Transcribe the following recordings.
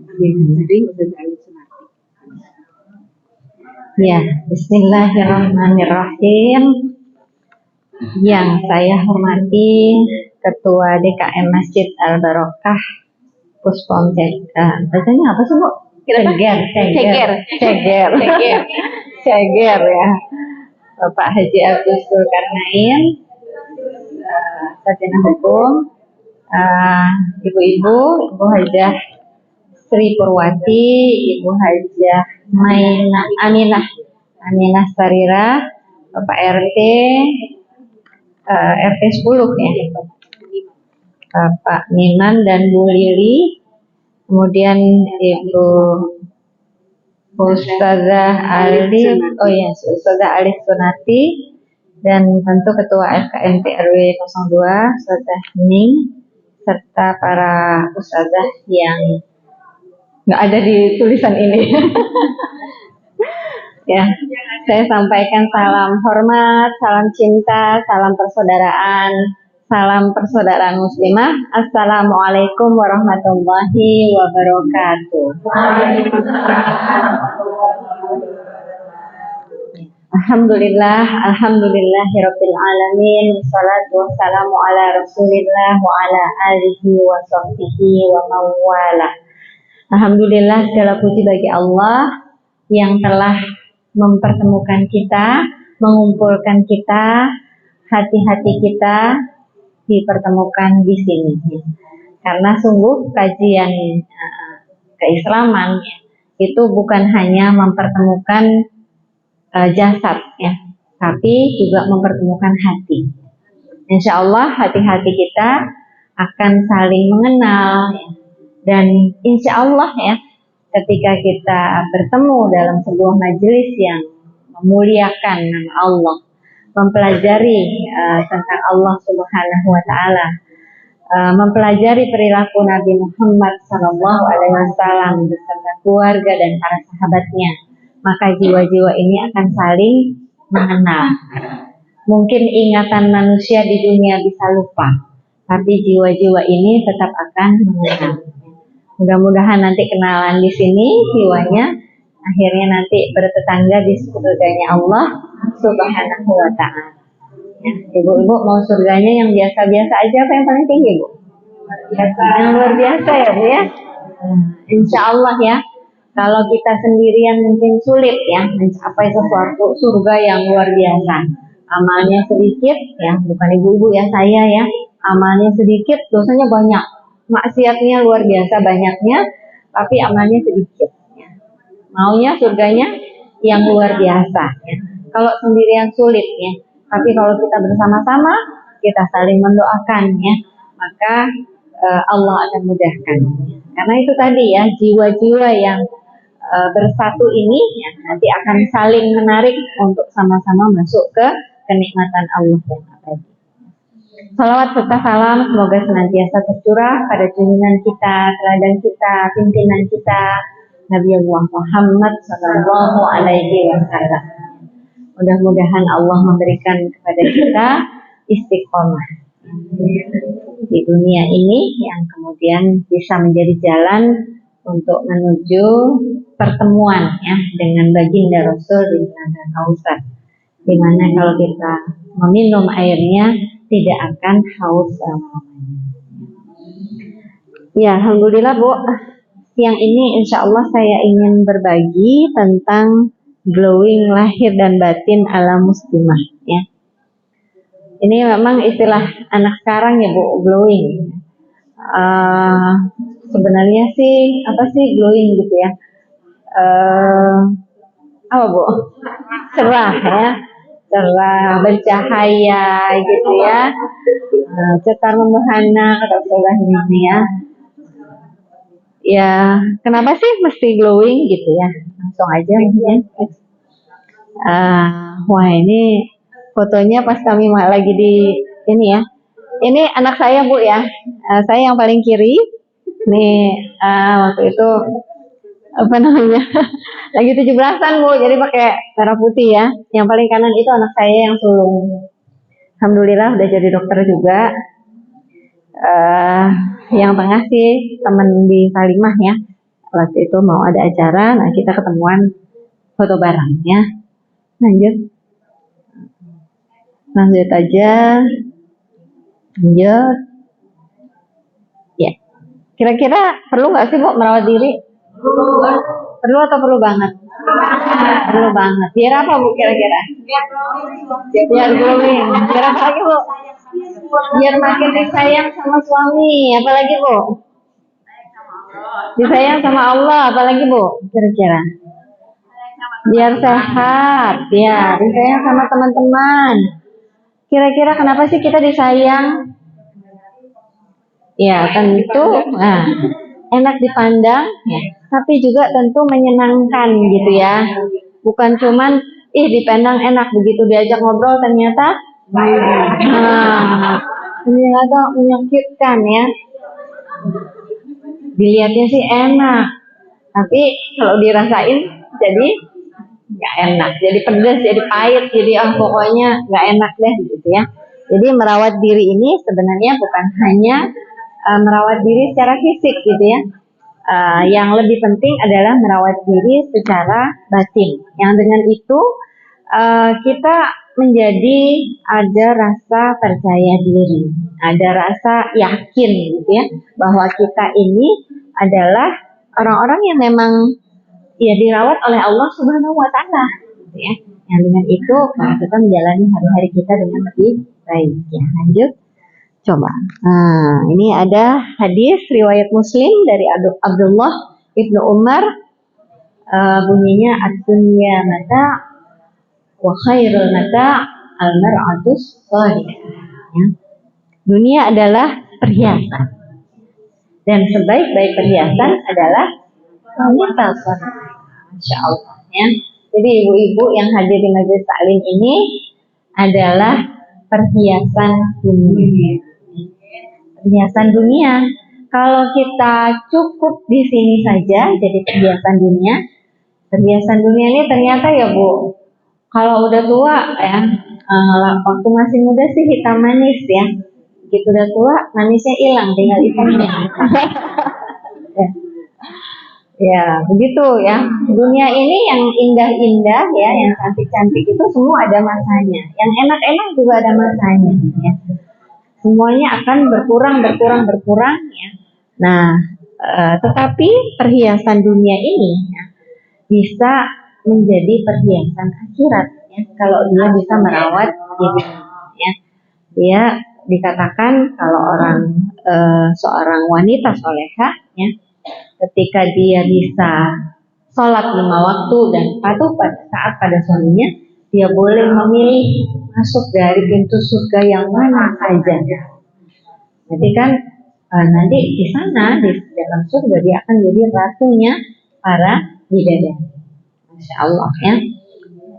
Jadi Ustazah Ali Sunarti. Ya, bismillahirrahmanirrahim. Yang saya hormati Ketua DKM Masjid Al Barokah Puspom bacanya apa sih Bu? Ceger ya. Bapak Haji Agus Zulkarnain, sarjana hukum, ibu-ibu, Ibu Hajah Sri Purwati, Ibu Hajah Aminah Sarira, Bapak RT 10 ya, Bapak Minan dan Bu Lili, kemudian Ibu Ustazah Ali Sunarti, dan tentu Ketua FKMP RW 02 Ustazah Ning, serta para ustazah yang nggak ada di tulisan ini. Ya, saya sampaikan salam hormat, salam cinta, salam persaudaraan muslimah. Assalamualaikum warahmatullahi wabarakatuh. Alhamdulillahirabbil alamin, wassalatu wassalamu ala Rasulillah wa ala alihi wa sahbihi wa mawala. Alhamdulillah, segala puji bagi Allah yang telah mempertemukan kita, mengumpulkan kita, hati-hati kita dipertemukan di sini. Karena sungguh kajian keislaman itu bukan hanya mempertemukan jasad ya, tapi juga mempertemukan hati. Insya Allah hati-hati kita akan saling mengenal ya. Dan insya Allah ya, ketika kita bertemu dalam sebuah majelis yang memuliakan nama Allah, mempelajari tentang Allah Subhanahu wa Ta'ala, mempelajari perilaku Nabi Muhammad SAW beserta keluarga dan para sahabatnya, maka jiwa-jiwa ini akan saling mengenal. Mungkin ingatan manusia di dunia bisa lupa, tapi jiwa-jiwa ini tetap akan mengenal. Mudah-mudahan nanti kenalan di sini jiwanya, akhirnya nanti bertetangga di surganya Allah Subhanahu wa Ta'ala. Ya, ibu-ibu mau surganya yang biasa-biasa aja apa yang paling tinggi, Bu? Yang luar biasa ya, Bu ya. Insya Allah ya. Kalau kita sendirian mungkin sulit ya mencapai sesuatu surga yang luar biasa. Amalnya sedikit ya, bukan ibu-ibu ya, saya ya. Amalnya sedikit, dosanya banyak. Maksiatnya luar biasa banyaknya, tapi amalnya sedikit. Ya. Maunya surganya yang luar biasa. Ya. Kalau sendirian sulit ya, tapi kalau kita bersama-sama, kita saling mendoakan ya, maka Allah akan mudahkan. Karena itu tadi ya, jiwa-jiwa yang bersatu ini ya, nanti akan saling menarik untuk sama-sama masuk ke kenikmatan Allah yang abadi. Salawat serta salam semoga senantiasa tercurah pada junjungan kita, teladan kita, pimpinan kita, Nabi Allah Muhammad Sallallahu Alaihi Wasallam. Mudah-mudahan Allah memberikan kepada kita istiqomah di dunia ini yang kemudian bisa menjadi jalan untuk menuju pertemuan ya dengan baginda Rasul di Telaga Kausar, di mana kalau kita meminum airnya tidak akan haus selamanya. Ya, alhamdulillah Bu, siang ini insya Allah saya ingin berbagi tentang glowing lahir dan batin ala muslimah ya. Ini memang istilah anak sekarang ya Bu, glowing. Sebenarnya sih apa sih glowing gitu ya? Apa Bu? Cerah ya, cerah, bercahaya gitu ya, cetar membahana kata Ustazah ini ya. Ya, kenapa sih mesti glowing gitu ya? Langsung aja ya. Wah ini fotonya pas kami lagi di ini ya. Ini anak saya Bu ya. Saya yang paling kiri. Nih waktu itu apa namanya? Lagi 17-an Bu, jadi pakai merah putih ya. Yang paling kanan itu anak saya yang sulung. Alhamdulillah udah jadi dokter juga. Yang tengah sih teman di Salimah ya. Waktu itu mau ada acara, nah kita ketemuan foto bareng ya. Lanjut aja. Lanjut. Ya. Kira-kira perlu nggak sih Bu merawat diri? Perlu atau perlu banget? Perlu banget. Biar apa Bu kira-kira? Biar glowing. Biar apa lagi Bu? Biar makin disayang sama suami. Apalagi Bu? Disayang sama Allah. Apalagi Bu? Kira-kira? Biar sehat. Ya. Disayang sama teman-teman. Kira-kira kenapa sih kita disayang? Ya tentu enak dipandang, ya, tapi juga tentu menyenangkan gitu ya. Bukan cuman dipandang enak, begitu diajak ngobrol ternyata ternyata menyakitkan ya. Dilihatnya sih enak, tapi kalau dirasain jadi nggak enak, jadi pedas, jadi pahit, jadi pokoknya nggak enak deh gitu ya. Jadi merawat diri ini sebenarnya bukan hanya merawat diri secara fisik gitu ya. Yang lebih penting adalah merawat diri secara batin. Yang dengan itu kita menjadi ada rasa percaya diri, ada rasa yakin gitu ya, bahwa kita ini adalah orang-orang yang memang ya dirawat oleh Allah Subhanahu wa taala gitu ya. Yang dengan itu kita menjalani hari-hari kita dengan lebih baik ya. Lanjut. Coba. Nah, ini ada hadis riwayat Muslim dari Abdullah ibnu Umar, bunyinya ad-dunya mata wa khairul mata al-mar'atus salihah. Ya. Dunia adalah perhiasan dan sebaik-baik perhiasan adalah wanita salihah. Masya Allah ya. Jadi ibu-ibu yang hadir di majelis taklim ini adalah perhiasan dunia. Perhiasan dunia. Kalau kita cukup di sini saja jadi perhiasan dunia. Perhiasan dunia ini ternyata ya Bu, kalau udah tua ya, waktu masih muda sih hitam manis ya. Begitu udah tua manisnya hilang, tinggal hitamnya. Ya, begitu ya. Dunia ini yang indah-indah ya, yang cantik-cantik itu semua ada masanya. Yang enak-enak juga ada masanya ya. Semuanya akan berkurang ya. Nah, tetapi perhiasan dunia ini ya, bisa menjadi perhiasan akhirat ya, kalau dia bisa merawat diri ya. Dia dikatakan kalau seorang wanita solehah ya, ketika dia bisa sholat 5 waktu dan patuh pada suaminya, dia boleh memilih masuk dari pintu surga yang mana saja. Jadi kan nanti di sana di dalam surga dia akan jadi ratunya para bidadari. Masya Allah ya.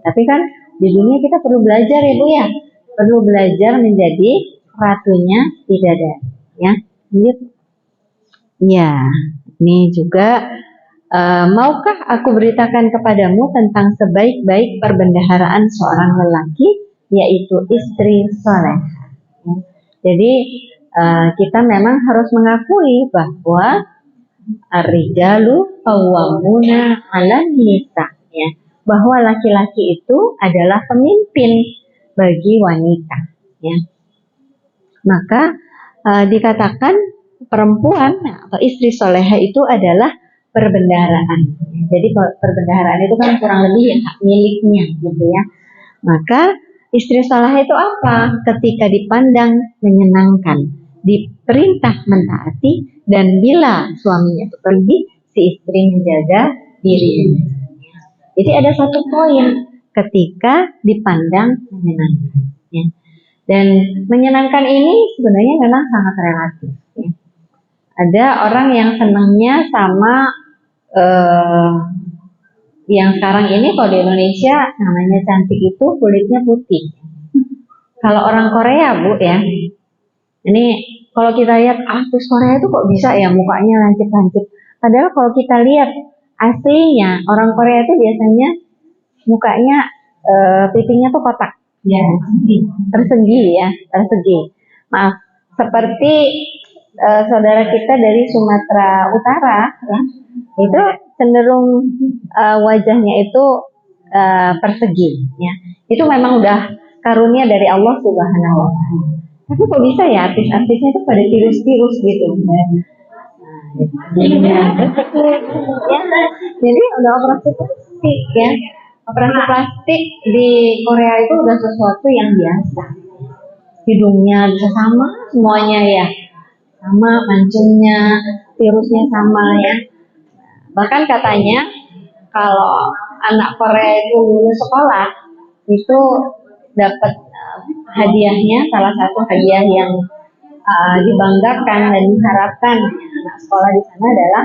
Tapi kan di dunia kita perlu belajar ya Bu ya, perlu belajar menjadi ratunya bidadari ya. Ya, ini juga maukah aku beritakan kepadamu tentang sebaik-baik perbendaharaan seorang lelaki, yaitu istri soleh. Ya. Jadi kita memang harus mengakui bahwa ar-rijalu qawwamuna 'alan nisa, ya, bahwa laki-laki itu adalah pemimpin bagi wanita. Ya. Maka dikatakan perempuan atau istri soleha itu adalah perbendaharaan. Jadi perbendaharaan itu kan kurang lebih ya hak miliknya gitu ya. Maka istri soleha itu apa? Ketika dipandang menyenangkan, diperintah mentaati, dan bila suaminya itu pergi, si istri menjaga dirinya. Jadi ada satu poin ketika dipandang menyenangkan. Ya. Dan menyenangkan ini sebenarnya memang sangat relatif. Ya. Ada orang yang senangnya sama yang sekarang ini kalau di Indonesia namanya cantik itu kulitnya putih. Kalau orang Korea Bu ya, ini kalau kita lihat artis Korea itu kok bisa ya mukanya lancip-lancip. Padahal kalau kita lihat aslinya orang Korea itu biasanya mukanya pipinya tuh kotak. Ya, tersegi ya, tersegi. Maaf, seperti saudara kita dari Sumatera Utara, ya, itu cenderung wajahnya itu persegi, ya. Itu memang udah karunia dari Allah Subhanahu wa Ta'ala. Tapi kok bisa ya artis-artisnya itu pada tirus-tirus gitu? Ya, jadi udah operasi plastik, ya. Operasi plastik di Korea itu udah sesuatu yang biasa. Hidungnya bisa sama semuanya, ya, sama mancungnya, virusnya sama, ya. Bahkan katanya kalau anak Korea itu lulus sekolah itu dapat hadiahnya, salah satu hadiah yang dibanggakan dan diharapkan anak sekolah di sana adalah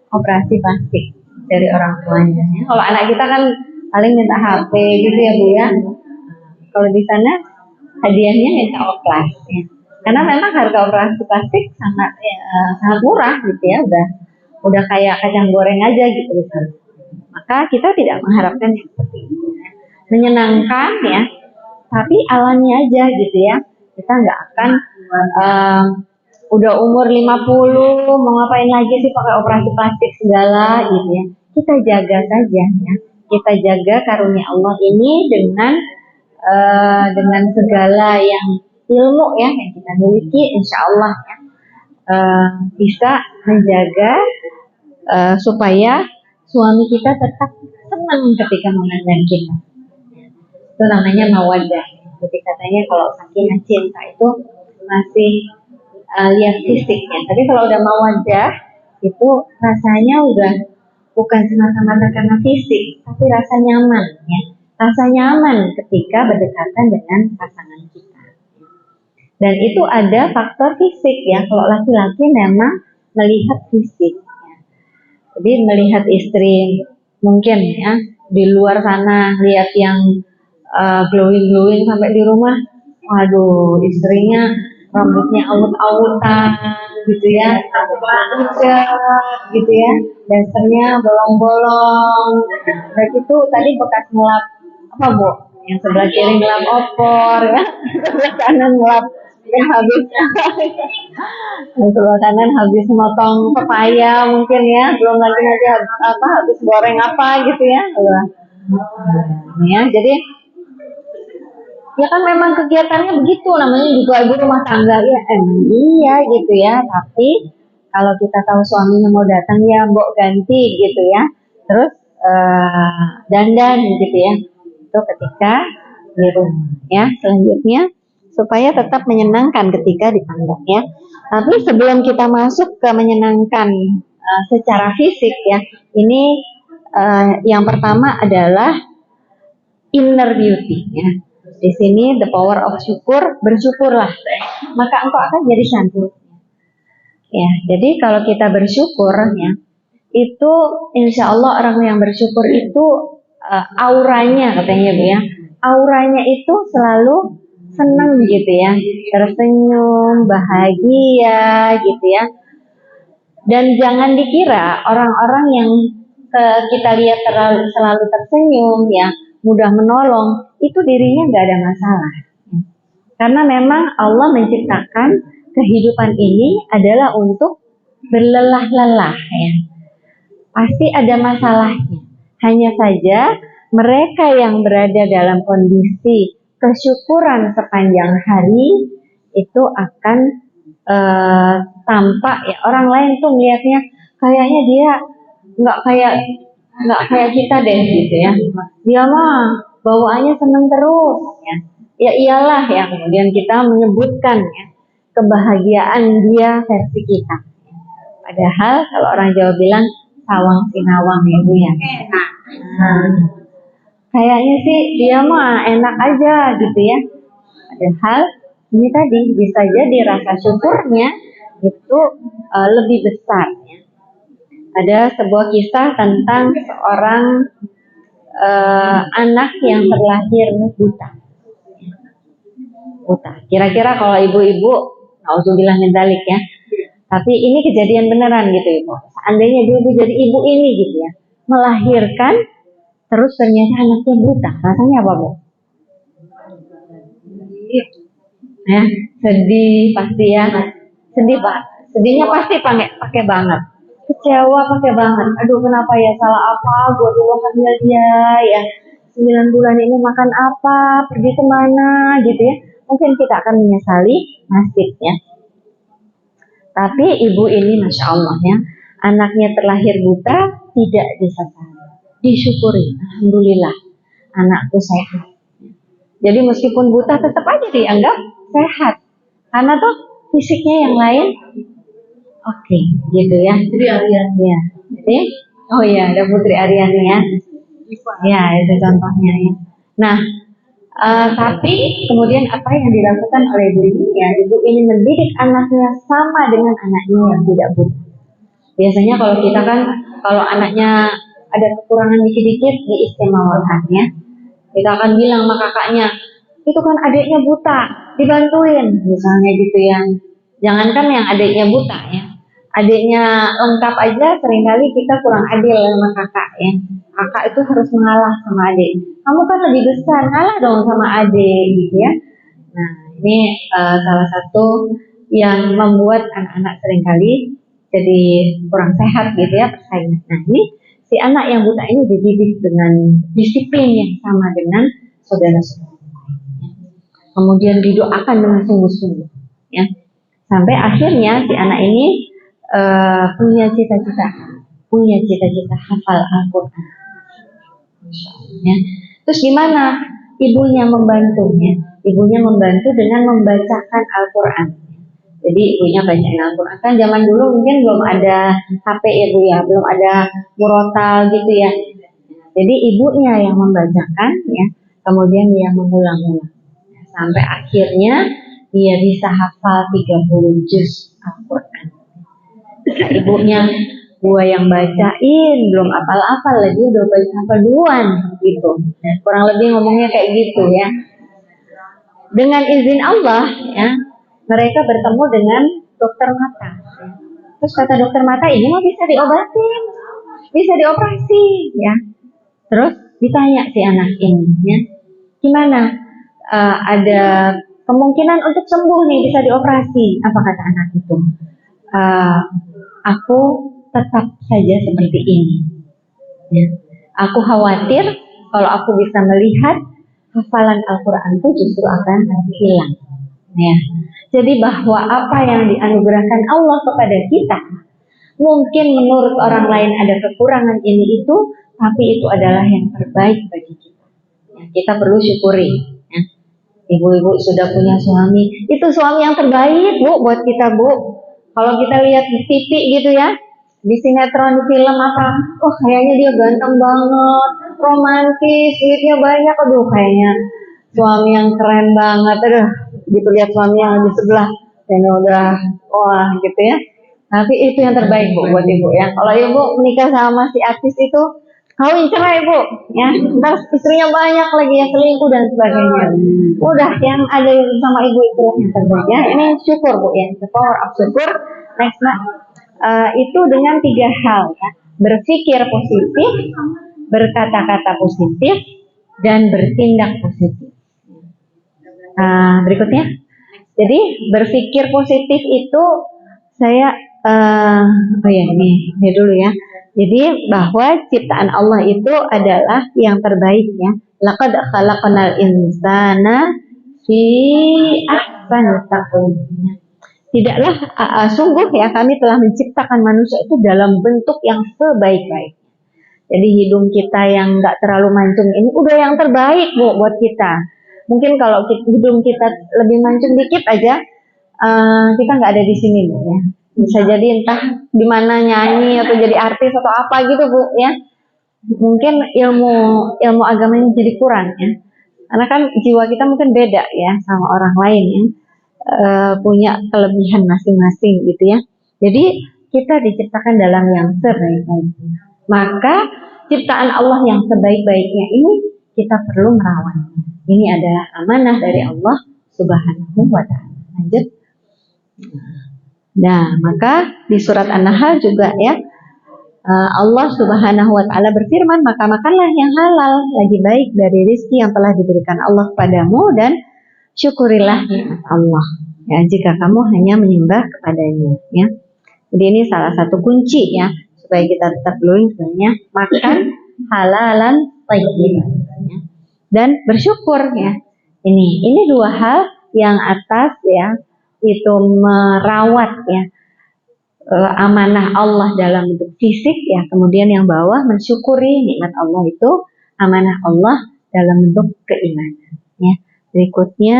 operasi plastik dari orang tuanya. Kalau anak kita kan paling minta HP gitu ya Bu ya. Kalau di sana hadiahnya minta oplas, ya. Karena memang harga operasi plastik sangat murah gitu ya, udah kayak kacang goreng aja gitu di sana. Maka kita tidak mengharapkan yang seperti itu. Menyenangkan, ya, tapi alami aja gitu ya. Kita nggak akan udah umur 50 mau ngapain lagi sih pakai operasi plastik segala gitu ya. Kita jaga saja, ya. Kita jaga karunia Allah ini dengan segala yang ilmu, ya, yang kita miliki, insya Allah, ya, bisa menjaga supaya suami kita tetap senang ketika memandang kita. Itu namanya mawaddah. Jadi katanya kalau sakinah cinta itu masih lihat fisiknya. Tapi kalau udah mawaddah itu rasanya udah bukan semata-mata karena fisik, tapi rasa nyaman, ya. Rasa nyaman ketika berdekatan dengan pasangan kita. Dan itu ada faktor fisik, ya. Kalau laki-laki memang melihat fisik, ya. Jadi melihat istri mungkin, ya, di luar sana lihat yang glowing sampai di rumah, waduh, istrinya rambutnya awut-awutan gitu ya, gitu ya, dasarnya bolong-bolong. Dan itu tadi bekas ngelap apa Bu? Yang sebelah kiri ngelap opor, ya, sebelah kanan ngelap yang habis, yang sebelah kanan habis motong pepaya mungkin, ya, belum lagi nanti habis goreng apa gitu ya. Ya, jadi ya kan memang kegiatannya begitu, namanya juga ibu rumah tangga, ya, iya gitu ya. Tapi kalau kita tahu suaminya mau datang, ya mbok ganti gitu ya, terus dandan gitu ya, itu ketika di rumah, ya. Selanjutnya supaya tetap menyenangkan ketika dipandang, ya. Tapi sebelum kita masuk ke menyenangkan secara fisik, ya, ini yang pertama adalah inner beauty, ya. Di sini the power of syukur, bersyukurlah, maka engkau akan jadi cantik. Ya, jadi kalau kita bersyukur, ya, itu insya Allah orang yang bersyukur itu auranya, katanya Bu ya, auranya itu selalu senang gitu ya, tersenyum, bahagia gitu ya. Dan jangan dikira orang-orang yang kita lihat selalu tersenyum, ya, mudah menolong, itu dirinya nggak ada masalah. Karena memang Allah menciptakan kehidupan ini adalah untuk berlelah-lelah, ya. Pasti ada masalahnya. Hanya saja mereka yang berada dalam kondisi kesyukuran sepanjang hari itu akan tampak, ya. Orang lain tuh melihatnya kayaknya dia nggak kayak kita deh gitu ya. Dia mah bawaannya seneng terus, ya. Ya iyalah, ya, kemudian kita menyebutkan, ya, kebahagiaan dia versi kita. Padahal kalau orang Jawa bilang sawang sinawang, ya Bu ya. Kayaknya sih dia mah enak aja gitu ya. Padahal ini tadi bisa jadi rasa syukurnya itu lebih besar, ya. Ada sebuah kisah tentang seorang anak yang terlahir buta. Kira-kira kalau ibu-ibu, nauzubillah min dzalik, ya. Tapi ini kejadian beneran gitu Ibu. Seandainya ibu jadi ibu ini gitu ya, melahirkan terus ternyata anaknya buta, rasanya apa Bu? Ya, sedih pasti, ya. Sedih Pak. Sedihnya pasti pakai banget. Kecewa pakai banget. Aduh, kenapa ya, salah apa? Gua dulu hamil dia ya. 9 bulan ini makan apa? Pergi kemana gitu ya. Mungkin kita akan menyesali nasibnya. Tapi ibu ini Masya Allah ya, anaknya terlahir buta tidak disesali, disyukuri. Alhamdulillah, anakku sehat. Jadi meskipun buta tetap aja dianggap sehat. Karena tuh fisiknya yang lain oke, gitu ya. Putri Aryani. Ya. Jadi, oh ya, ada Putri Aryani ya. Ya, itu contohnya ya. Nah, tapi kemudian apa yang dilakukan oleh ibu ini? Ya, ibu ini mendidik anaknya sama dengan anaknya yang tidak buta. Biasanya kalau kita kan, kalau anaknya ada kekurangan dikit-dikit, diistimewakan ya. Kita akan bilang sama kakaknya, itu kan adiknya buta, dibantuin, misalnya gitu ya. Jangankan yang adiknya buta ya, adiknya lengkap aja seringkali kita kurang adil sama kakak ya. Kakak itu harus mengalah sama adik. Kamu kan lebih besar, ngalah dong sama adik gitu ya. Nah, ini salah satu yang membuat anak-anak seringkali jadi kurang sehat gitu ya persaingan. Nah, ini si anak yang buta ini dididik dengan disiplin yang sama dengan saudara-saudara. Kemudian didoakan dengan sungguh-sungguh ya. Sampai akhirnya si anak ini punya cita-cita hafal Al-Quran. Ya. Terus gimana? Ibunya membantunya. Ibunya membantu dengan membacakan Al-Quran. Jadi ibunya bacain Al-Quran. Kan zaman dulu mungkin belum ada HP ya Bu ya, belum ada murotal gitu ya. Jadi ibunya yang membacakan ya, kemudian dia mengulang-ulang. Sampai akhirnya dia bisa hafal 30 juz Al-Quran. Ibunya, gua yang bacain, belum hafal-hafal lagi udah baca hafal duluan gitu. Kurang lebih ngomongnya kayak gitu ya. Dengan izin Allah ya, mereka bertemu dengan dokter mata. Terus kata dokter mata, ini mah bisa diobatin, bisa dioperasi ya. Terus ditanya si anak ini ya, gimana? Ada kemungkinan untuk sembuh nih, bisa dioperasi. Apa kata anak itu? Aku tetap saja seperti ini. Ya. Aku khawatir kalau aku bisa melihat hafalan Al-Quranku justru akan hilang. Ya. Jadi bahwa apa yang dianugerahkan Allah kepada kita, mungkin menurut orang lain ada kekurangan ini itu, tapi itu adalah yang terbaik bagi kita. Ya, kita perlu syukuri. Ya. Ibu-ibu sudah punya suami, itu suami yang terbaik Bu buat kita Bu. Kalau kita lihat di TV gitu ya, di sinetron, di film apa, oh kayaknya dia ganteng banget, romantis, duitnya banyak, aduh kayaknya suami yang keren banget, aduh gitu lihat suami yang di sebelah, dan udah wah gitu ya. Tapi itu yang terbaik Bu buat ibu ya. Kalau ibu menikah sama si artis itu, kawin cerai Bu, ya, ntar istrinya banyak lagi yang selingkuh dan sebagainya. Udah yang ada sama ibu itu yang terbaik ya. Ini syukur Bu ya, the power of syukur. Next itu dengan 3 hal ya, berpikir positif, berkata-kata positif, dan bertindak positif. Berikutnya, jadi berpikir positif itu saya ini dulu ya. Jadi bahwa ciptaan Allah itu adalah yang terbaik ya. Laqad khalaqnal insana fi ahsani taqwim. Tidaklah sungguh ya kami telah menciptakan manusia itu dalam bentuk yang sebaik-baik. Jadi hidung kita yang nggak terlalu mancung ini udah yang terbaik Bu buat kita. Mungkin kalau hidung kita lebih mancung dikit aja, kita nggak ada di sini Bu ya. Bisa jadi entah di mana nyanyi atau jadi artis atau apa gitu Bu ya. Mungkin ilmu agamanya jadi kurang ya. Karena kan jiwa kita mungkin beda ya sama orang lain ya. Punya kelebihan masing-masing gitu ya. Jadi kita diciptakan dalam yang sebaik-baiknya. Maka ciptaan Allah yang sebaik-baiknya ini kita perlu merawatnya. Ini adalah amanah dari Allah Subhanahu wa Ta'ala. Lanjut. Nah, maka di surat An-Nahl juga ya, Allah Subhanahu wa Ta'ala berfirman, maka makanlah yang halal, lagi baik dari rezeki yang telah diberikan Allah kepadamu, dan syukurilah nikmat Allah. ya, jika kamu hanya menyembah kepadanya, ya. Jadi ini salah satu kunci ya supaya kita tetap glowing sebenarnya, makan halalan thayyiban, ya. Dan bersyukur ya. Ini dua hal yang atas ya itu merawat ya amanah Allah dalam bentuk fisik ya, kemudian yang bawah mensyukuri nikmat Allah itu amanah Allah dalam bentuk keimanan ya. Berikutnya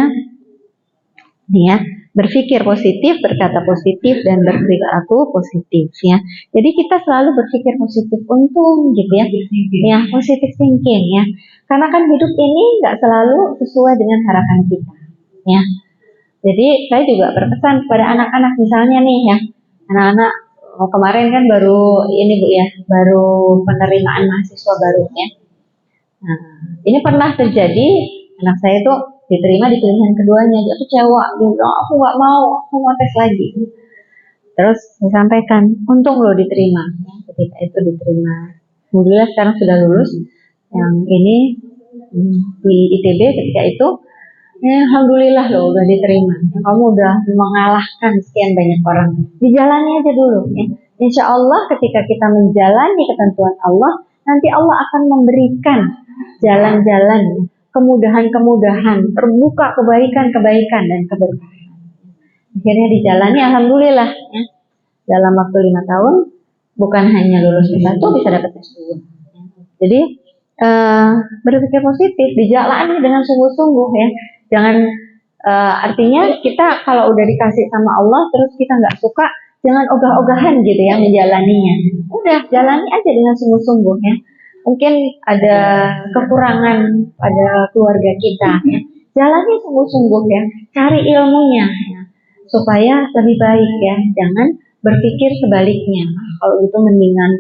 ya, berpikir positif, berkata positif, dan berperilaku positif ya. Jadi kita selalu berpikir positif, untung gitu ya, ya positive thinking ya. Karena kan hidup ini nggak selalu sesuai dengan harapan kita ya. Jadi saya juga berpesan kepada anak-anak misalnya nih ya, anak-anak kemarin kan baru ini Bu ya, baru penerimaan mahasiswa baru ya. Nah, ini pernah terjadi, anak saya tuh diterima di pilihan keduanya, dia kecewa, dia bilang aku nggak mau, aku mau tes lagi. Terus saya sampaikan, untung lo diterima, ketika itu diterima. Alhamdulillah sekarang sudah lulus, yang ini di ITB ketika itu, alhamdulillah lo udah diterima, kamu udah mengalahkan sekian banyak orang. Dijalani aja dulu, ya. Insya Allah ketika kita menjalani ketentuan Allah, nanti Allah akan memberikan jalan-jalan, kemudahan-kemudahan, terbuka kebaikan-kebaikan dan keberkahan. Akhirnya dijalani, alhamdulillah ya. Dalam waktu 5 tahun bukan hanya lulus S1, bisa dapat S2. Jadi berpikir positif, dijalani dengan sungguh-sungguh ya. Jangan artinya kita kalau udah dikasih sama Allah terus kita nggak suka, jangan ogah-ogahan gitu ya menjalaninya. Udah jalani aja dengan sungguh-sungguh ya. Mungkin ada kekurangan pada keluarga kita ya. Jalani sungguh-sungguh ya, cari ilmunya ya, supaya lebih baik ya. Jangan berpikir sebaliknya. Kalau itu mendingan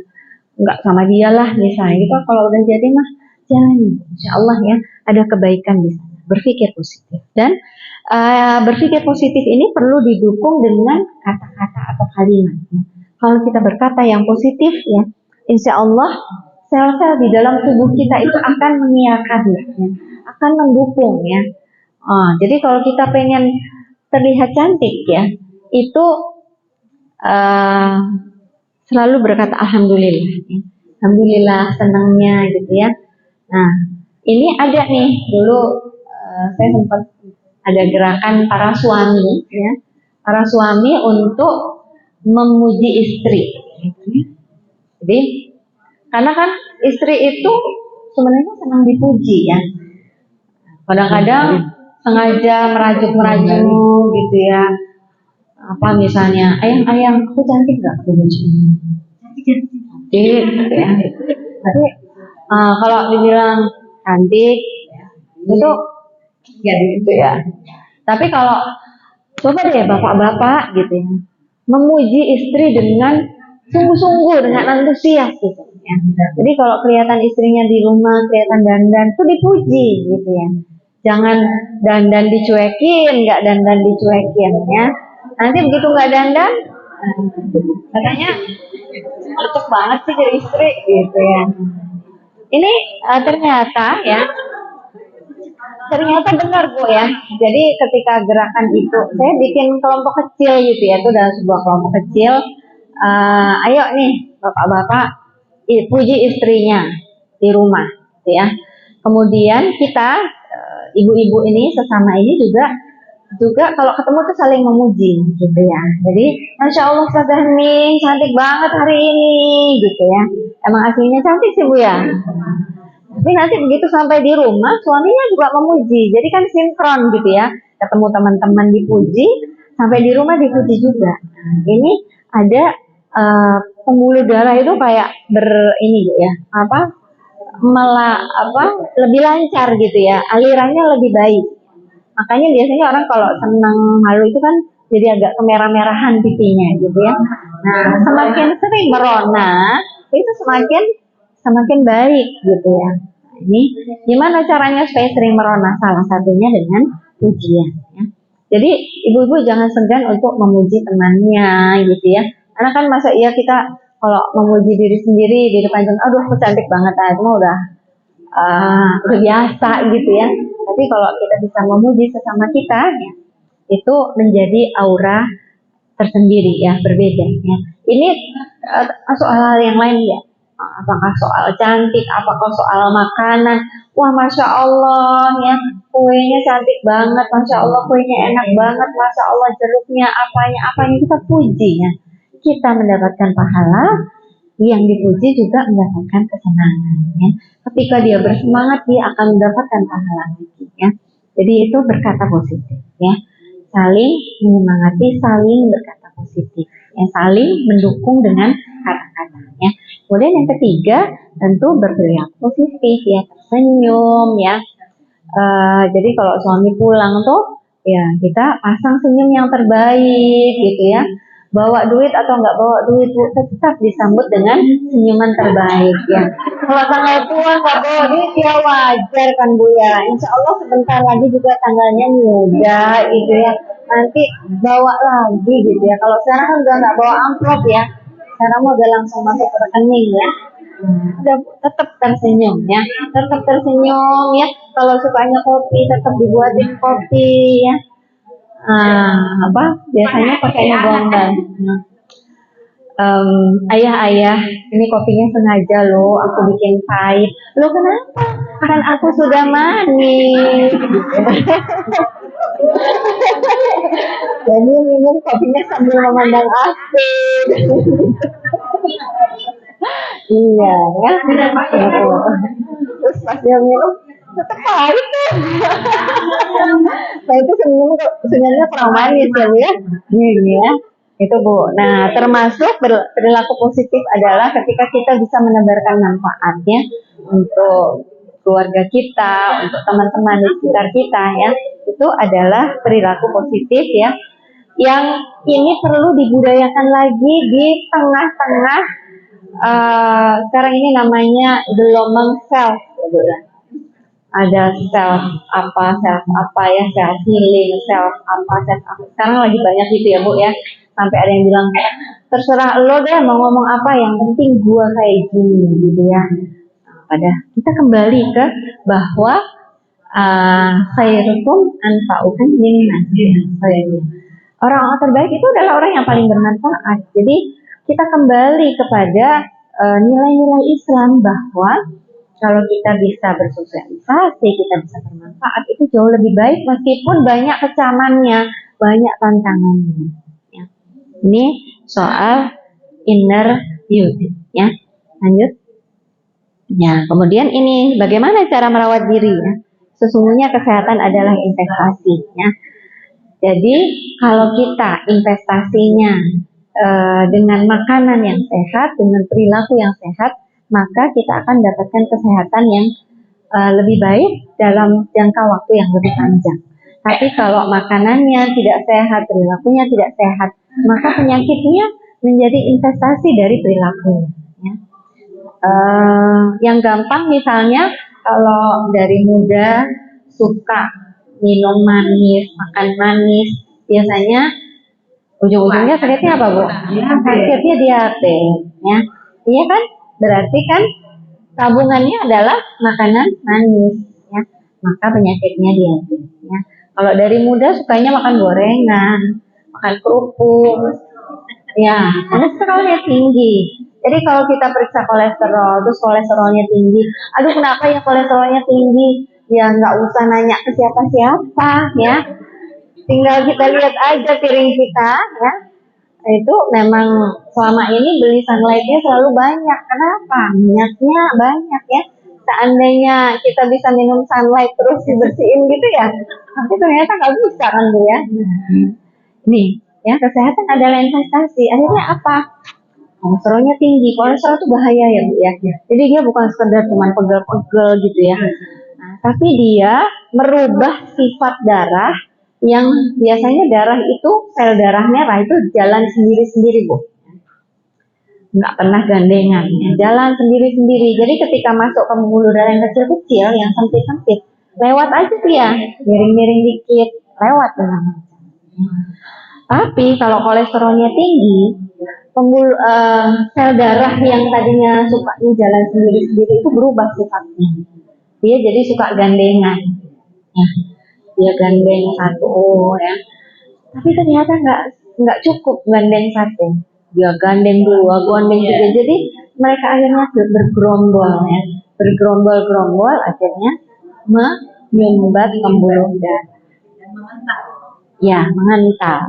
nggak sama dia lah misalnya gitu. Kalau udah jadi mah jalani, insya Allah ya ada kebaikan di sana. Berpikir positif dan berpikir positif ini perlu didukung dengan kata-kata atau kalimat. Ya. Kalau kita berkata yang positif ya, insya Allah sel-sel di dalam tubuh kita itu akan mengiyakan, ya, akan mendukung ya. Jadi kalau kita pengen terlihat cantik ya, itu selalu berkata alhamdulillah, ya. Alhamdulillah senangnya gitu ya. Nah ini ada nih dulu saya sempat ada gerakan para suami ya, para suami untuk memuji istri. Jadi karena kan istri itu sebenarnya senang dipuji ya. Kadang-kadang sengaja merajuk-merajuk gitu ya. Apa misalnya, ayang aku cantik nggak aku puji? Cantik gitu ya. Tapi kalau dibilang cantik itu ya gitu ya. Tapi kalau coba deh bapak-bapak gitu ya, memuji istri dengan sungguh-sungguh, dengan antusias gitu ya. Jadi kalau kelihatan istrinya di rumah kelihatan dandan tuh dipuji gitu ya. Jangan dandan dicuekin, nggak dandan dicuekin ya. Nanti begitu nggak dandan, katanya cocok banget sih jadi istri gitu ya. Ini ternyata benar Bu ya. Jadi ketika gerakan itu saya bikin kelompok kecil gitu ya, itu dalam sebuah kelompok kecil. Ayo nih bapak-bapak puji istrinya di rumah gitu ya. Kemudian kita ibu-ibu ini sesama ini juga kalau ketemu tuh saling memuji gitu ya. Jadi Masya Allah Ustazah Hening cantik banget hari ini gitu ya. Emang aslinya cantik sih Bu ya. Tapi nanti begitu sampai di rumah suaminya juga memuji. Jadi kan sinkron gitu ya. Ketemu teman-teman dipuji, sampai di rumah dipuji juga. Ini ada pembuluh darah itu kayak lebih lancar gitu ya. Alirannya lebih baik. Makanya biasanya orang kalau senang malu itu kan jadi agak kemerah-merahan pipinya gitu ya. Nah, semakin sering merona itu semakin baik gitu ya. Nah, ini gimana caranya supaya sering merona? Salah satunya dengan pujian ya. Jadi ibu-ibu jangan segan untuk memuji temannya gitu ya. Karena kan masa iya kita kalau memuji diri sendiri di depan jam, aduh aku cantik banget, itu mah udah biasa gitu ya. Tapi kalau kita bisa memuji sesama kita ya, itu menjadi aura tersendiri ya, berbeda ya. Ini soal hal yang lain ya. Apakah soal cantik, apakah soal makanan. Wah, Masya Allah ya, kuenya cantik banget, Masya Allah kuenya enak banget, Masya Allah jeruknya, apanya kita puji ya. Kita mendapatkan pahala, yang dipuji juga mendapatkan kesenangan ya. Ketika dia bersemangat, dia akan mendapatkan pahala lagi ya. Jadi itu berkata positif ya. Saling menyemangati, saling berkata positif ya, saling mendukung dengan kata-katanya. Kemudian yang ketiga tentu berperilaku positif ya, tersenyum ya. Jadi kalau suami pulang tuh ya kita pasang senyum yang terbaik gitu ya. Bawa duit atau nggak bawa duit tetap disambut dengan senyuman terbaik ya. Kalau tanggal tua nggak bawa duit ya wajar kan Bu ya. Insya Allah sebentar lagi juga tanggalnya muda gitu ya. Nanti bawa lagi gitu ya. Kalau sekarang kan udah nggak bawa amplop ya. Sekarang udah langsung masuk ke rekening ya. Udah tetap tersenyum ya. Tetap tersenyum ya. Kalau sukanya kopi tetap dibuatin kopi ya. Biasanya pakainya gombal. Ayah, ini kopinya sengaja loh, aku bikin pahit. Loh kenapa? Kan aku sudah manis. Jadi minum kopinya sambil memandang asin. Iya ya. Terus pas dia minum tetap pahit tuh. Nah itu sebenarnya kurang manis ya Bu ya. Ini ya. Itu Bu. Nah termasuk perilaku positif adalah ketika kita bisa menebarkan manfaatnya untuk keluarga kita, untuk teman-teman di sekitar kita ya. Itu adalah perilaku positif ya. Yang ini perlu dibudayakan lagi di tengah-tengah sekarang ini namanya gelombang self ya Bu ya. Ada self apa ya, self healing, self apa. Sekarang lagi banyak gitu ya Bu ya. Sampai ada yang bilang terserah lo deh mau ngomong apa, yang penting gua kayak gini gitu ya. Pada kita kembali ke bahwa khairukum anfa'ukum linnas. Orang-orang terbaik itu adalah orang yang paling bermanfaat. Jadi kita kembali kepada nilai-nilai Islam bahwa kalau kita bisa bersosialisasi, kita bisa bermanfaat, itu jauh lebih baik meskipun banyak kecamannya, banyak tantangannya. Ya. Ini soal inner beauty. Ya. Lanjut. Ya, kemudian ini bagaimana cara merawat diri. Ya. Sesungguhnya kesehatan adalah investasi. Ya. Jadi kalau kita investasinya dengan makanan yang sehat, dengan perilaku yang sehat, maka kita akan dapatkan kesehatan yang lebih baik dalam jangka waktu yang lebih panjang. Tapi kalau makanannya tidak sehat, perilakunya tidak sehat, maka penyakitnya menjadi investasi dari perilakunya. Ya. Yang gampang misalnya kalau dari muda suka minum manis, makan manis, biasanya ujung-ujungnya sakitnya apa Bu? Sakitnya diabetes. Ya, iya kan? Berarti kan tabungannya adalah makanan manis, ya. Maka penyakitnya diabetes. Ya. Kalau dari muda sukanya makan gorengan, makan kerupuk, ya, kolesterolnya tinggi. Jadi kalau kita periksa kolesterol, terus kolesterolnya tinggi, aduh kenapa ya kolesterolnya tinggi? Ya nggak usah nanya ke siapa-siapa, ya. Tinggal kita lihat aja piring kita, ya. Itu memang selama ini beli sunlightnya selalu banyak. Kenapa? Minyaknya banyak ya. Seandainya kita bisa minum sunlight terus dibersihin gitu ya, tapi ternyata nggak bisa kan Bu ya. Nih ya, kesehatan adalah investasi. Akhirnya apa? Kolesterolnya tinggi. Kolesterol itu bahaya ya Bu ya. Jadi dia bukan sekedar cuma pegel-pegel gitu ya. Nah, tapi dia merubah sifat darah. Yang biasanya darah itu, sel darah merah itu jalan sendiri-sendiri Bu, nggak pernah gandengan, jalan sendiri-sendiri. Jadi ketika masuk ke pembuluh darah yang kecil-kecil, yang sempit-sempit, lewat aja dia, miring-miring dikit, lewat dengan lancar. Tapi kalau kolesterolnya tinggi, sel darah yang tadinya sukanya jalan sendiri-sendiri itu berubah sifatnya, dia jadi suka gandengan. Ya. Dia gandeng satu ya. Tapi ternyata nggak cukup gandeng satu, dia gandeng dua, gandeng tiga. Jadi mereka akhirnya bergerombol ya, bergerombol-gerombol akhirnya menyumbat pembuluh darah. Ya, mengental.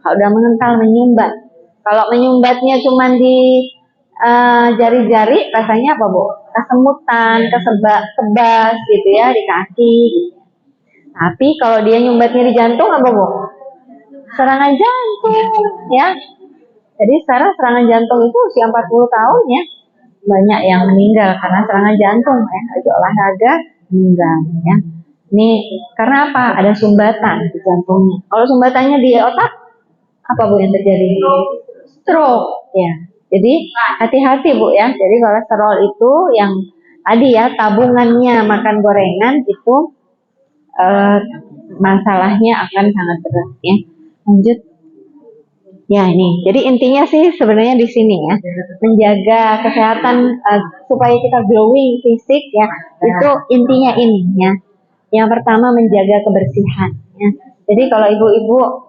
Kalau udah mengental menyumbat. Kalau menyumbatnya cuma di jari-jari, rasanya apa, Bu? Kesemutan, kebas gitu ya di kaki. Gitu. Tapi kalau dia nyumbatnya di jantung apa, Bu? Serangan jantung, ya. Jadi sekarang serangan jantung itu usia 40 tahun ya. Banyak yang meninggal karena serangan jantung ya. Lagi olahraga meninggal ya. Ini karena apa? Ada sumbatan di jantungnya. Kalau sumbatannya di otak, apa Bu yang terjadi? Stroke ya. Jadi hati-hati Bu ya. Jadi kolesterol itu yang tadi ya tabungannya makan gorengan itu masalahnya akan sangat berat ya. Lanjut. Ya ini, jadi intinya sih sebenarnya di sini ya, menjaga kesehatan supaya kita glowing fisik ya, itu intinya ini ya. Yang pertama menjaga kebersihan. Ya. Jadi kalau ibu-ibu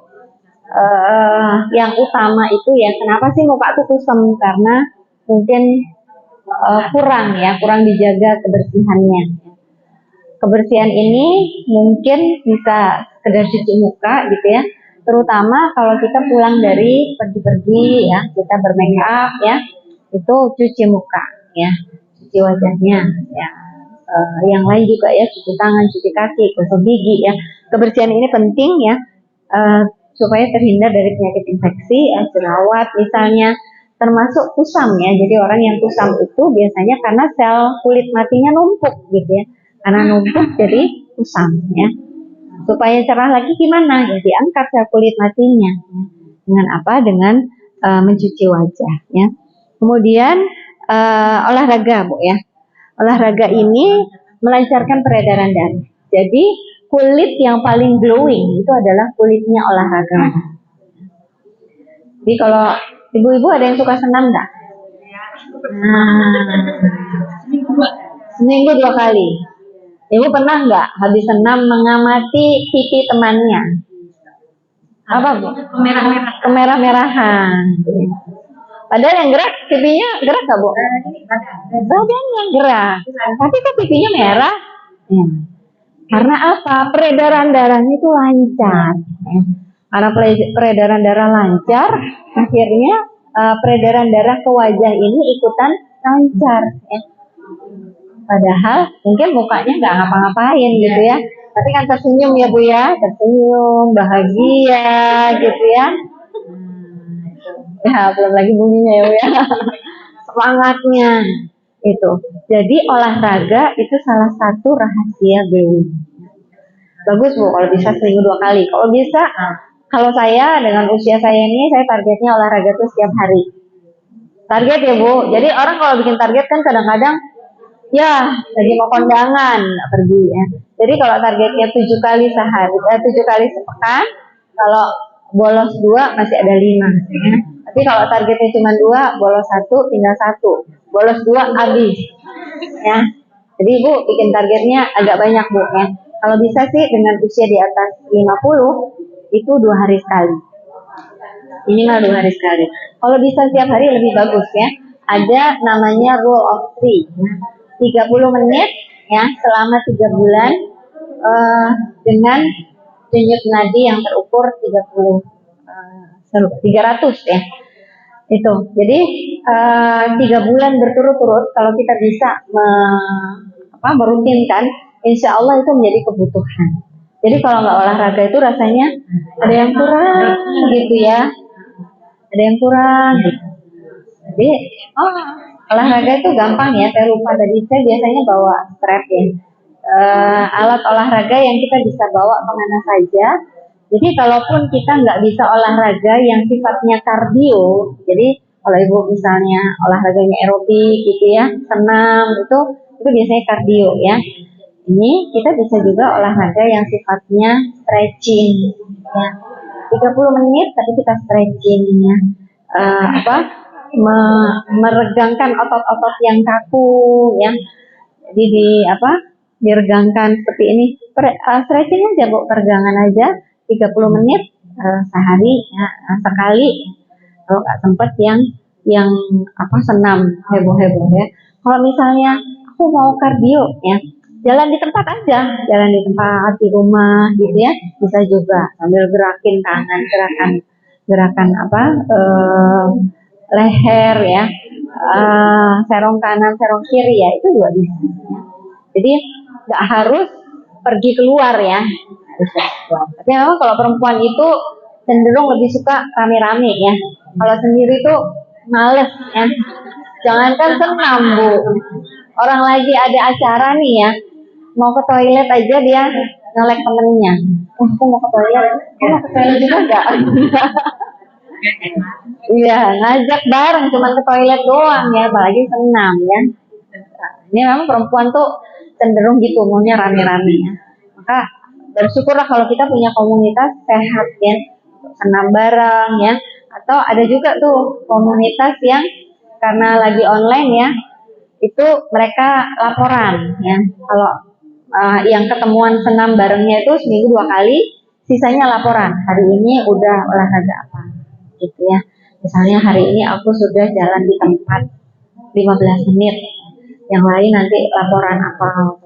yang utama itu ya, kenapa sih muka tuh kusam? Karena mungkin kurang dijaga kebersihannya. Kebersihan ini mungkin bisa sekedar cuci muka gitu ya. Terutama kalau kita pulang dari pergi-pergi ya, kita bermake up ya, itu cuci muka ya, cuci wajahnya ya. Yang lain juga ya, cuci tangan, cuci kaki, gosok gigi ya. Kebersihan ini penting ya, supaya terhindar dari penyakit infeksi, jerawat misalnya, termasuk kusam ya. Jadi orang yang kusam itu biasanya karena sel kulit matinya numpuk gitu ya. Karena numpuk jadi kusam ya. Supaya cerah lagi gimana? Ya diangkat sel kulit matinya. Ya. Dengan apa? Dengan mencuci wajah ya. Kemudian olahraga Bu ya. Olahraga ini melancarkan peredaran darah. Jadi kulit yang paling glowing itu adalah kulitnya olahraga. Jadi kalau ibu-ibu ada yang suka senam nggak? Seminggu 2 kali. Ibu pernah nggak habis senam mengamati pipi temannya? Apa Bu? Kemerah-merahan. Padahal yang gerak, pipinya gerak nggak Bu? Badan yang gerak. Tapi kok pipinya merah? Ya. Karena apa? Peredaran darahnya itu lancar. Ya. Karena peredaran darah lancar, akhirnya peredaran darah ke wajah ini ikutan lancar. Ya. Padahal mungkin mukanya nggak ngapa-ngapain gitu ya, tapi kan tersenyum ya Bu ya, tersenyum, bahagia gitu ya. Ya belum lagi bunyinya ya Bu ya, semangatnya itu. Jadi olahraga itu salah satu rahasia glowing. Bagus Bu kalau bisa seminggu 2 kali. Kalau bisa, kalau saya dengan usia saya ini, saya targetnya olahraga tuh setiap hari. Target ya Bu. Jadi orang kalau bikin target kan kadang-kadang ya, lagi mau kondangan pergi ya. Jadi kalau targetnya 7 kali sehari, 7 kali sepekan, kalau bolos 2 masih ada 5. Ya. Tapi kalau targetnya cuma 2, bolos 1, tinggal 1. Bolos 2 habis. Ya. Jadi Bu bikin targetnya agak banyak Bu ya. Kalau bisa sih dengan usia di atas 50 itu 2 hari sekali. Minimal 2 hari sekali. Kalau bisa setiap hari lebih bagus ya. Ada namanya rule of 3. 30 menit ya selama 3 bulan dengan denyut nadi yang terukur 300 ya. Itu. Jadi 3 bulan berturut-turut kalau kita bisa merutinkan, insya Allah itu menjadi kebutuhan. Jadi kalau nggak olahraga itu rasanya ada yang kurang gitu ya. Ada yang kurang gitu. Jadi olahraga itu gampang ya, saya lupa tadi, saya biasanya bawa strap ya, alat olahraga yang kita bisa bawa kemana saja. Jadi kalaupun kita nggak bisa olahraga yang sifatnya kardio, jadi kalau ibu misalnya olahraganya aerobik gitu ya, senam itu biasanya kardio ya. Ini kita bisa juga olahraga yang sifatnya stretching ya. 30 menit tapi kita stretching ya. Meregangkan otot-otot yang kaku ya. Jadi diregangkan seperti ini. Stretching aja Bu, peregangan aja 30 menit sehari ya, sekali. Kalau nggak sempet yang senam heboh-heboh ya. Kalau misalnya aku mau kardio ya, jalan di tempat aja, jalan di tempat di rumah gitu ya, bisa juga sambil gerakin tangan, gerakan leher ya, serong kanan, serong kiri ya, itu juga bisa. Ya. Jadi nggak harus pergi keluar ya. Tapi memang kalau perempuan itu cenderung lebih suka rame-rame ya. Kalau sendiri tuh males ya. Jangankan senam Bu, orang lagi ada acara nih ya, mau ke toilet aja dia ngelek temennya. Aku mau ke toilet, aku mau ke toilet juga enggak? Iya, ngajak bareng cuman ke toilet doang ya, apalagi senam ya. Ini memang perempuan tuh cenderung gitu, maunya rame-rame ya. Maka bersyukurlah kalau kita punya komunitas sehat ya, senam bareng ya. Atau ada juga tuh komunitas yang karena lagi online ya, itu mereka laporan ya. Kalau yang ketemuan senam barengnya itu seminggu 2 kali, sisanya laporan. Hari ini udah olahraga apa, gitu ya. Misalnya hari ini aku sudah jalan di tempat 15 menit, yang lain nanti laporan apa,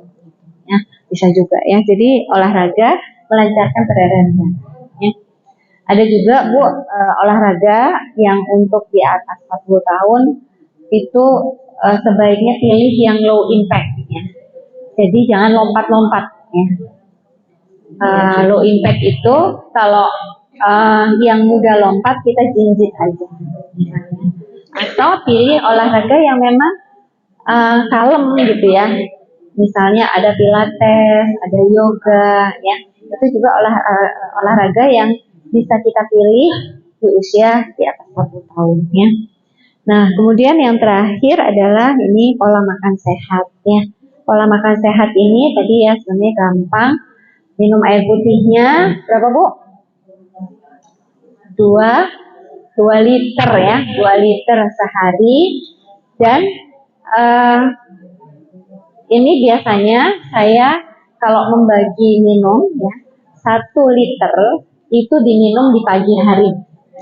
ya bisa juga ya. Jadi olahraga melancarkan peredaran darah. Ya. Ada juga Bu olahraga yang untuk di atas 40 tahun itu sebaiknya pilih yang low impact ya. Jadi jangan lompat-lompat ya. Low impact itu kalau yang mudah lompat kita jinjit aja misalnya. Atau pilih olahraga yang memang kalem gitu ya. Misalnya ada pilates, ada yoga ya. Itu juga olahraga yang bisa kita pilih di usia di atas 40 tahun ya. Nah, kemudian yang terakhir adalah ini pola makan sehat ya. Pola makan sehat ini tadi ya sebenarnya gampang. Minum air putihnya berapa Bu? 2 liter ya, 2 liter sehari. Dan ini biasanya saya kalau membagi minum ya, 1 liter itu diminum di pagi hari.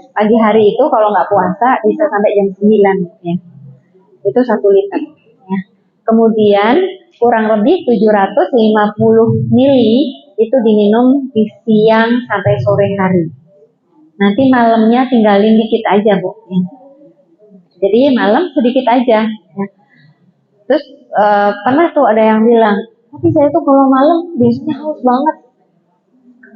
Pagi hari itu kalau nggak puasa bisa sampai jam 9 ya. Itu 1 liter ya. Kemudian kurang lebih 750 mili itu diminum di siang sampai sore hari. Nanti malamnya tinggalin dikit aja Bu ya. Jadi malam sedikit aja ya. Terus pernah tuh ada yang bilang, tapi saya tuh kalau malam biasanya haus banget.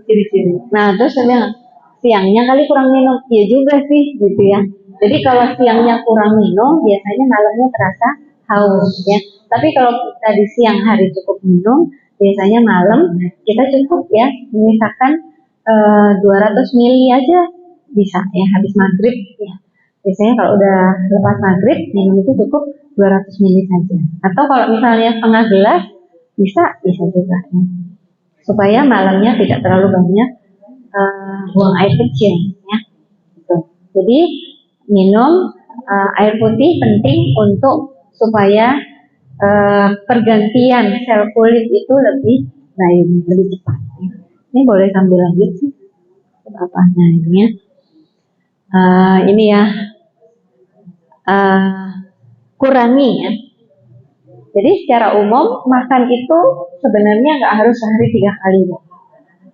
Ciri-ciri. Nah terus saya bilang, siangnya kali kurang minum. Iya juga sih gitu ya. Jadi kalau siangnya kurang minum, biasanya malamnya terasa haus ya. Tapi kalau kita di siang hari cukup minum, biasanya malam kita cukup ya, misalkan 200 mili aja bisa ya habis maghrib ya. Biasanya kalau udah lepas maghrib minum itu cukup 200 mili saja. Atau kalau misalnya setengah gelas bisa juga ya. Supaya malamnya tidak terlalu banyak buang air kecil ya. Gitu. Jadi minum air putih penting untuk supaya pergantian sel kulit itu lebih baik, lebih cepat. Ini boleh sambil lanjut sih. Apa namanya? Ini ya. Kurangi ya. Jadi secara umum makan itu sebenarnya nggak harus sehari 3 kali.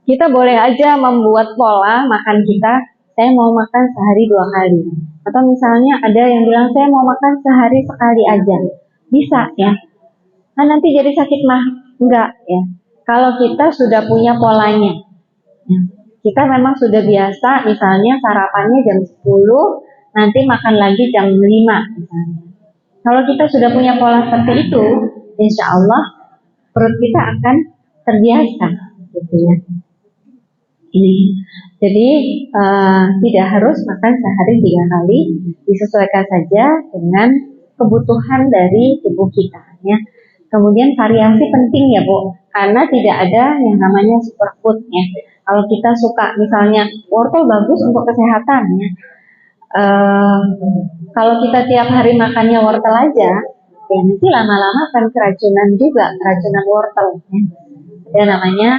Kita boleh aja membuat pola makan kita. Saya mau makan sehari 2 kali. Atau misalnya ada yang bilang saya mau makan sehari sekali aja. Bisa ya. Nah nanti jadi sakit mah enggak ya. Kalau kita sudah punya polanya. Ya. Kita memang sudah biasa misalnya sarapannya jam 10, nanti makan lagi jam 5 misalnya. Kalau kita sudah punya pola seperti itu, insya Allah perut kita akan terbiasa, gitu ya. Ini, jadi tidak harus makan sehari 3 kali, disesuaikan saja dengan kebutuhan dari tubuh kita, ya. Kemudian variasi penting ya Bu, karena tidak ada yang namanya superfood ya. Kalau kita suka misalnya wortel bagus untuk kesehatan ya. Kalau kita tiap hari makannya wortel aja, ya nanti lama-lama akan keracunan juga, keracunan wortel. Ya. Ada namanya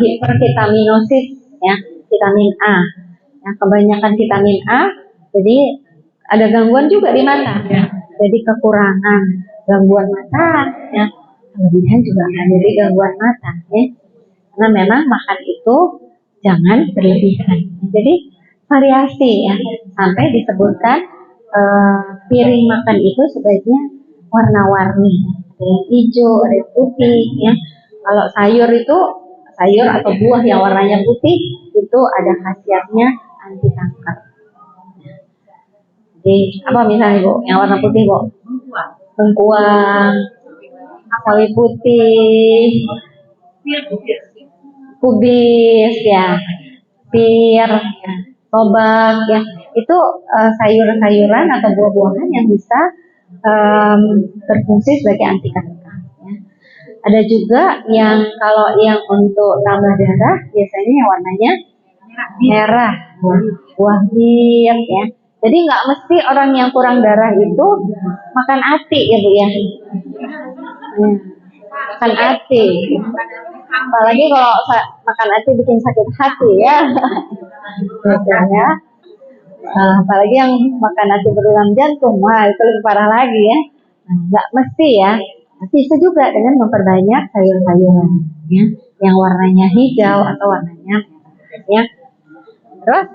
hipervitaminosis, ya. vitamin A. Yang kebanyakan vitamin A, jadi ada gangguan juga di mata. Jadi kekurangan gangguan mata, ya. Kelebihan juga akan jadi gangguan mata, ya. Karena memang makan itu jangan berlebihan. Jadi variasi ya, sampai disebutkan piring makan itu sebaiknya warna-warni, ada yang hijau, ada yang putih, ya. Kalau sayur itu sayur atau buah yang warnanya putih itu ada khasiatnya anti kanker. Jadi apa misalnya Bu, yang warna putih Bu? Lengkuang, sawi putih, kubis ya, pir, ya, lobak ya. Itu sayur-sayuran atau buah-buahan yang bisa berfungsi sebagai anti kanker. Ya. Ada juga yang kalau yang untuk tambah darah biasanya yang warnanya merah, buah bir ya. Jadi nggak mesti orang yang kurang darah itu makan ati ya Bu ya. Makan ati. Apalagi kalau makan ati bikin sakit hati ya. Biasanya. Apalagi yang makan ati berulang jantung, wah itu lebih parah lagi ya. Nggak mesti ya. Bisa juga dengan memperbanyak sayur-sayuran ya, yang warnanya hijau atau warnanya merah ya. Terus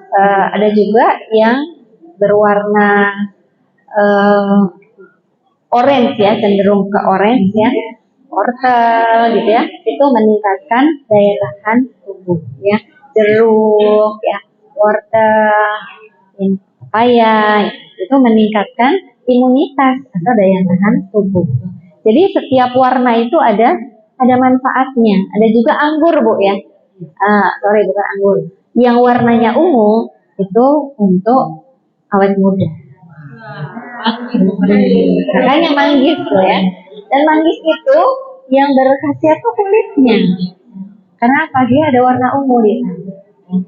ada juga yang berwarna orange ya, cenderung ke orange ya, wortel gitu ya, itu meningkatkan daya tahan tubuh ya. Jeruk ya, wortel, pepaya itu meningkatkan imunitas atau daya tahan tubuh. Jadi setiap warna itu ada manfaatnya. Ada juga anggur Bu ya, sorry bukan anggur, yang warnanya ungu itu untuk awet muda. Makanya manggis tuh ya. Dan manggis itu yang berkhasiat tuh kulitnya. Karena apa? Dia ada warna ungu di sana.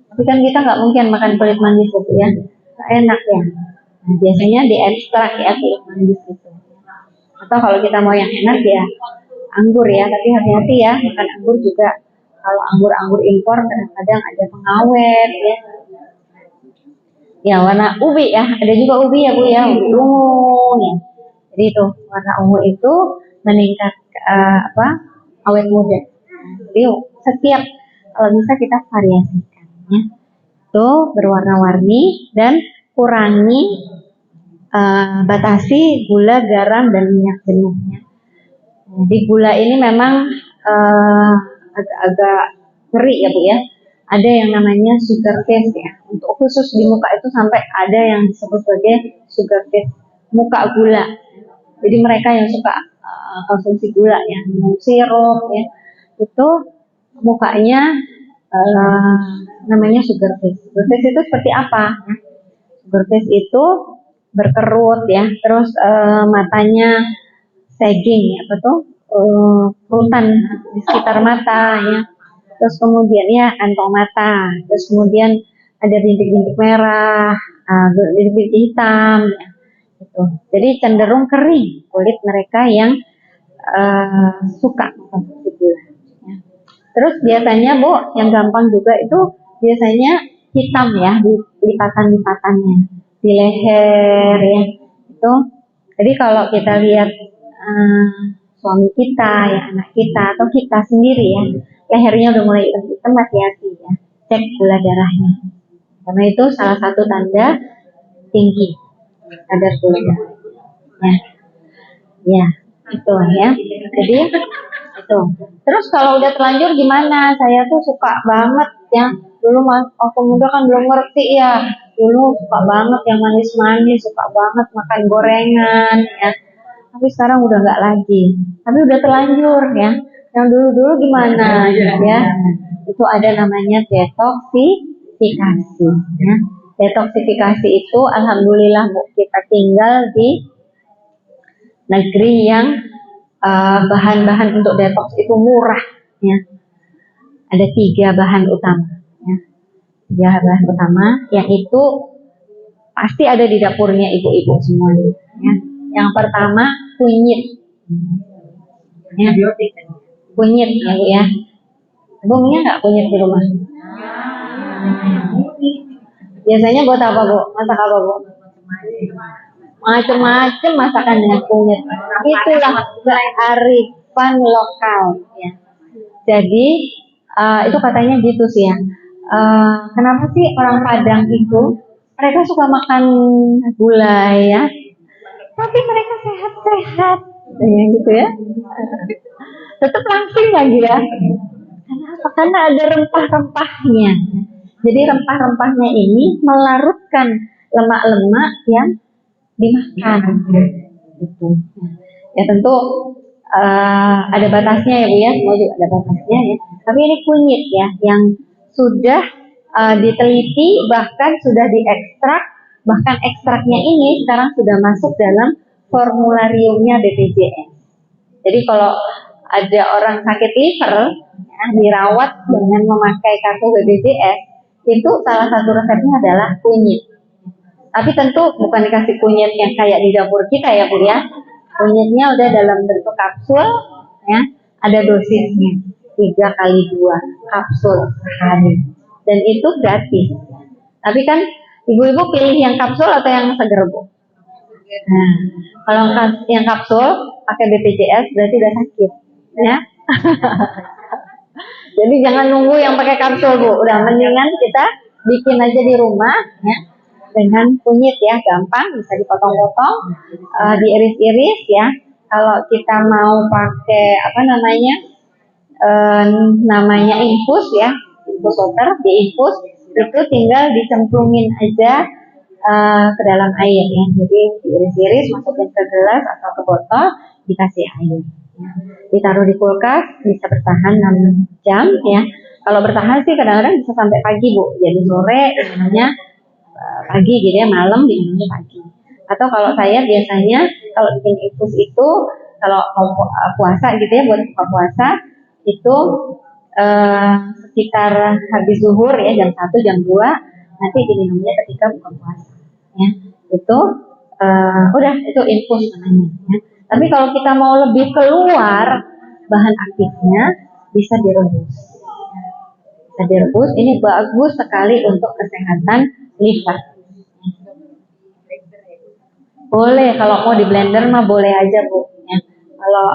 Tapi kan kita nggak mungkin makan kulit manggis gitu ya. Enak ya. Nah, biasanya diekstrak ya kulit manggis itu. Atau kalau kita mau yang enak ya anggur ya. Tapi hati-hati ya, makan anggur juga. Kalau anggur-anggur impor kadang-kadang ada pengawet ya. Ya warna ubi ya, ada juga ubi ya Bu ya, ubi ungu ya. Jadi itu warna ungu itu meningkat awet muda. Jadi setiap kalau bisa kita variasikan ya. Itu berwarna-warni dan kurangi batasi gula, garam dan minyak jenuhnya. Jadi gula ini memang agak-agak ngeri ya Bu ya. Ada yang namanya sugar face ya. Untuk khusus di muka itu sampai ada yang disebut sebagai sugar face, muka gula. Jadi mereka yang suka konsumsi gula ya, minum sirup ya, itu mukanya namanya sugar face. Sugar face itu seperti apa? Sugar face itu berkerut ya, terus matanya sagging, apa tuh? Kerutan di sekitar mata ya. Terus kemudian ya kantong mata, terus kemudian ada bintik-bintik merah, bintik-bintik hitam, ya, gitu. Jadi cenderung kering kulit mereka yang suka konsumsi gula. Ya. Terus biasanya Bu, yang gampang juga itu biasanya hitam ya di lipatan-lipatannya, di leher ya. Itu. Jadi kalau kita lihat suami kita, ya anak kita atau kita sendiri ya, lehernya udah mulai hitam, hati-hati ya, cek gula darahnya. Karena itu salah satu tanda tinggi kadar gula darah. Ya, itu ya. Jadi itu. Terus kalau udah terlanjur gimana? Saya tuh suka banget ya. Dulu waktu muda kan belum ngerti ya. Dulu suka banget yang manis-manis, suka banget makan gorengan ya. Tapi sekarang udah nggak lagi. Tapi udah terlanjur ya. Yang dulu-dulu gimana ya? Itu ada namanya detoksifikasi ya. Detoksifikasi itu alhamdulillah Bu, kita tinggal di negeri yang bahan-bahan untuk detoks itu murah ya. Ada 3 bahan utama ya. 3 bahan utama yang itu pasti ada di dapurnya ibu-ibu semuanya ya. Yang pertama kunyit ya. Kunyit ya Bu ya. Ibu punya nggak kunyit di rumah? Biasanya buat apa Bu? Masak apa Bu? Macem-macem masakan dengan kunyit. Itulah kearifan lokal ya. Jadi itu katanya gitu sih ya. Kenapa sih orang Padang itu mereka suka makan gulai ya, tapi mereka sehat-sehat, ya gitu ya. Tetap langsing lagi ya. Karena apa? Karena ada rempah-rempahnya. Jadi rempah-rempahnya ini melarutkan lemak-lemak yang dimakan. Gitu. Ya tentu ada batasnya ya Bu ya, semua juga ada batasnya ya. Tapi ini kunyit ya, yang sudah diteliti, bahkan sudah diekstrak, bahkan ekstraknya ini sekarang sudah masuk dalam formulariumnya BPJS. Jadi kalau ada orang sakit liver ya, dirawat dengan memakai kartu BPJS, itu salah satu resepnya adalah kunyit. Tapi tentu bukan dikasih kunyit yang kayak di dapur kita ya Bu ya. Kunyitnya udah dalam bentuk kapsul ya, ada dosisnya 3x2 kapsul sehari, dan itu gratis. Tapi kan ibu-ibu pilih yang kapsul atau yang seger Bu? Nah, kalau yang kapsul pakai BPJS berarti udah sakit ya. Jadi jangan nunggu yang pakai kapsul Bu, udah mendingan kita bikin aja di rumah ya, dengan kunyit ya, gampang, bisa dipotong-potong, diiris-iris ya. Kalau kita mau pakai apa namanya infus ya, infus water, diinfus, itu tinggal dicemplungin aja ke dalam air ya. Jadi diiris-iris, masukin ke gelas atau ke botol, dikasih air. Ditaruh di kulkas, bisa bertahan 6 jam ya. Kalau bertahan sih kadang-kadang bisa sampai pagi Bu. Jadi sore minumnya pagi gitu ya, malam diminumnya pagi. Atau kalau saya biasanya kalau bikin infus itu kalau mau puasa gitu ya, buat buka puasa itu sekitar habis zuhur ya, jam 1 jam 2 nanti diminumnya ketika buka puasa ya. Itu udah itu infus namanya ya. Tapi kalau kita mau lebih keluar bahan aktifnya, bisa direbus. Bisa direbus, ini bagus sekali untuk kesehatan liver. Boleh, kalau mau di blender mah boleh aja Bu ya. Kalau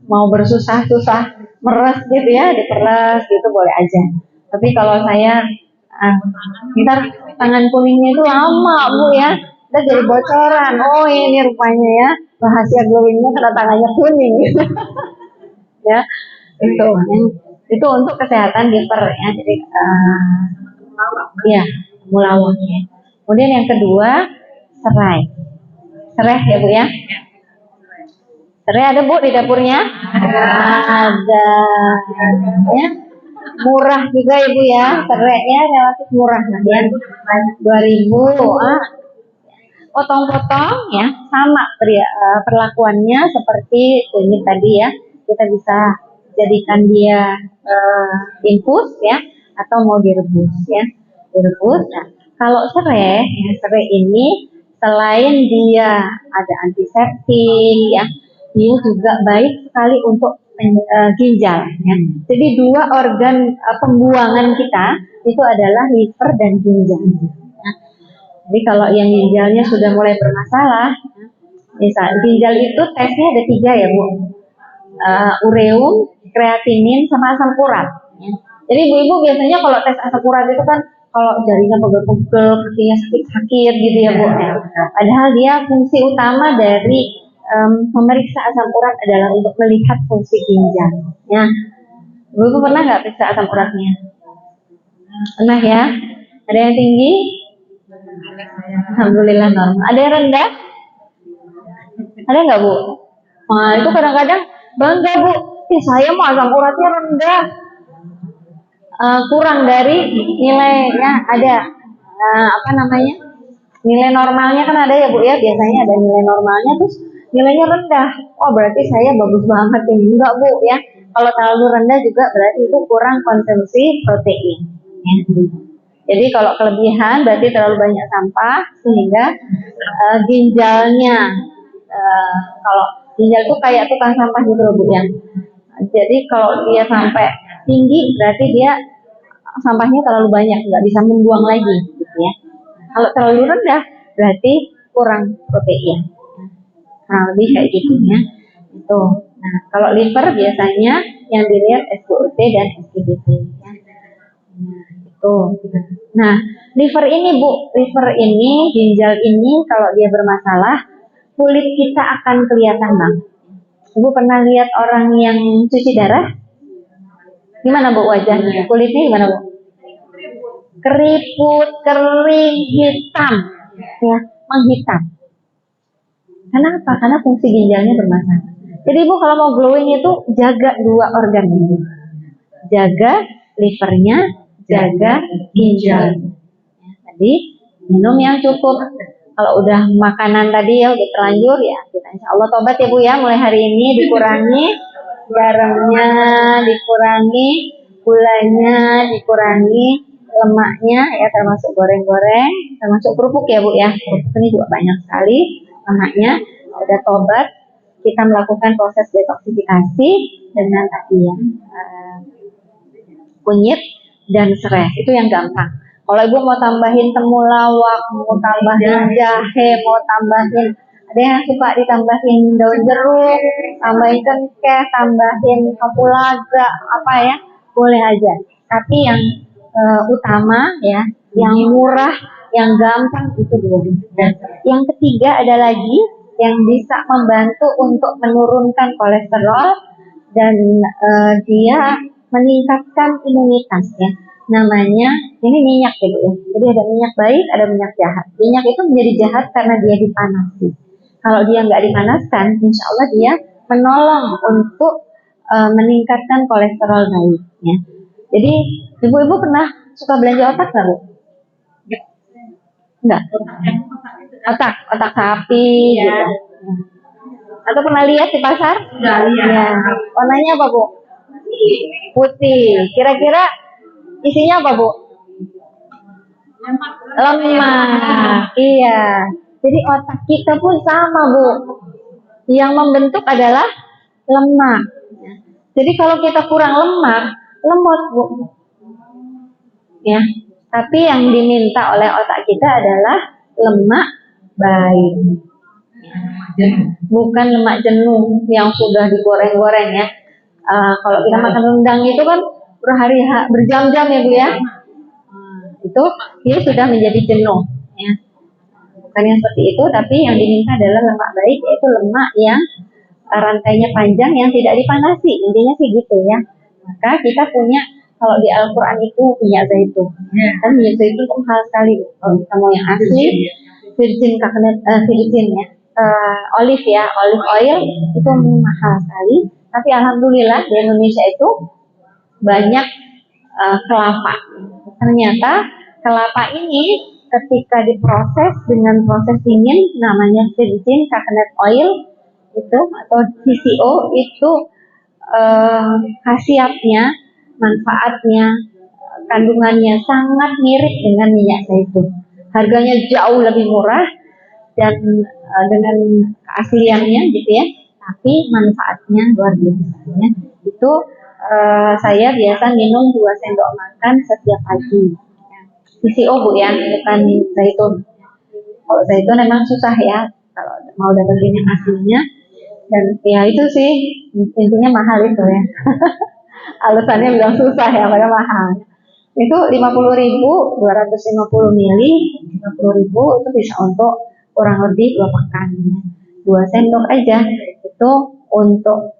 mau bersusah-susah meres gitu ya, diperes gitu boleh aja. Tapi kalau saya ntar tangan kuningnya itu lama Bu ya, udah jadi bocoran. Oh ini rupanya ya rahasia glowingnya karena tangannya kuning. Ya itu untuk kesehatan liver ya. Jadi ya mulawak ya. Kemudian yang kedua serai. Serai ya Bu ya. Serai ada Bu di dapurnya? Ada ya. Murah juga Ibu ya. Serai ya relatif murah lah ya. 2.000 potong-potong ya, sama perlakuannya seperti kunyit tadi ya. Kita bisa jadikan dia infus ya, atau mau direbus ya. Direbus. Nah, kalau serai ya, serai ini selain dia ada antiseptik ya, dia juga baik sekali untuk ginjal ya. Jadi dua organ pembuangan kita itu adalah liver dan ginjal ya. Jadi kalau yang ginjalnya sudah mulai bermasalah, misal ginjal itu tesnya ada 3 ya Bu, ureum, kreatinin, sama asam urat ya. Jadi ibu-ibu biasanya kalau tes asam urat itu kan kalau jarinya pegel-pegel, kakinya sakit-sakit gitu ya Bu ya. Padahal dia fungsi utama dari memeriksa asam urat adalah untuk melihat fungsi ginjal ya. Ibu pernah nggak periksa asam uratnya? Pernah ya? Ada yang tinggi? Alhamdulillah normal. Ada yang rendah? Ada nggak Bu? Nah itu kadang-kadang bangga Bu, saya mau asam uratnya rendah, kurang dari nilainya ada nilai normalnya kan ada ya Bu ya, biasanya ada nilai normalnya terus nilainya rendah. Oh berarti saya bagus banget ini. Enggak Bu ya, kalau terlalu rendah juga berarti itu kurang konsumsi protein ya. Jadi kalau kelebihan berarti terlalu banyak sampah sehingga ginjalnya kalau ginjal itu kayak tukang sampah gitu loh Bu ya. Jadi kalau dia sampai tinggi berarti dia sampahnya terlalu banyak, nggak bisa membuang lagi, gitu ya. Kalau terlalu rendah, berarti kurang protein. Nah, lebih kayak gitu ya. Itu. Nah, kalau liver biasanya yang dilihat SGOT dan SGBT. Ya. Nah, itu. Nah, liver ini Bu, liver ini, ginjal ini kalau dia bermasalah, kulit kita akan kelihatan Bang. Ibu pernah lihat orang yang cuci darah? Gimana Bu wajahnya? Kulitnya gimana Bu? Keriput, kering, hitam, ya, menghitam. Kenapa? Karena fungsi ginjalnya bermasalah. Jadi Ibu kalau mau glowing itu jaga dua organ ini. Jaga livernya, jaga ginjal. Ya, tadi minum yang cukup. Kalau udah makanan tadi ya udah terlanjur ya, kita insya Allah tobat ya Bu ya. Mulai hari ini dikurangi garamnya, dikurangi gulanya, dikurangi lemaknya ya, termasuk goreng-goreng, termasuk kerupuk ya Bu ya. Kerupuk ini juga banyak sekali lemaknya. Udah tobat, kita melakukan proses detoksifikasi dengan tadi ya kunyit dan serai, itu yang gampang. Kalau Ibu mau tambahin temulawak, mau tambahin jahe, mau tambahin, ada yang suka ditambahin daun jeruk, tambahin cengkeh, tambahin kapulaga, apa ya, boleh aja. Tapi yang utama ya, yang murah, yang gampang itu dulu. Yang ketiga ada lagi yang bisa membantu untuk menurunkan kolesterol dan dia meningkatkan imunitas ya. Namanya ini minyak ya Bu ya. Jadi ada minyak baik, ada minyak jahat. Minyak itu menjadi jahat karena dia dipanasi. Kalau dia nggak dipanaskan, insya Allah dia menolong untuk meningkatkan kolesterol baik ya. Jadi ibu-ibu pernah suka belanja otak nggak Bu? Enggak. Otak sapi gitu. Atau pernah lihat di pasar? Ya. Warnanya apa Bu? Putih. Kira-kira isinya apa Bu? Lemak. Iya. Jadi otak kita pun sama Bu. Yang membentuk adalah lemak. Jadi kalau kita kurang lemak, lemot Bu. Ya. Tapi yang diminta oleh otak kita adalah lemak baik. Bukan lemak jenuh yang sudah digoreng-goreng ya. Kalau kita makan rendang itu kan berjam-jam ya Bu ya. Itu dia sudah menjadi jenuh ya. Bukan yang seperti itu, tapi yang diminta adalah lemak baik, yaitu lemak yang rantainya panjang yang tidak dipanasi. Intinya sih gitu ya. Maka kita punya, kalau di Al-Quran itu minyak zaitun. Kan minyak zaitun itu mahal sekali. Kalau kita mau yang asli, virgin ya. Olive ya, olive oil itu mahal sekali. Tapi alhamdulillah di Indonesia itu banyak kelapa. Ternyata kelapa ini ketika diproses dengan proses dingin namanya virgin coconut oil itu atau VCO itu khasiatnya, manfaatnya, kandungannya sangat mirip dengan minyak zaitun. Harganya jauh lebih murah dan dengan keasliannya gitu ya, tapi manfaatnya luar biasa ya. Itu saya biasa minum 2 sendok makan setiap pagi. VCO Bu ya, bukan zaitun. Kalau zaitun memang susah ya, kalau mau dapetin yang aslinya. Dan ya itu sih, intinya mahal itu ya. Alasannya bilang susah ya, padahal mahal. Itu 50.000, 250 mili, 50.000 itu bisa untuk kurang lebih 2 pekan. 2 sendok aja itu untuk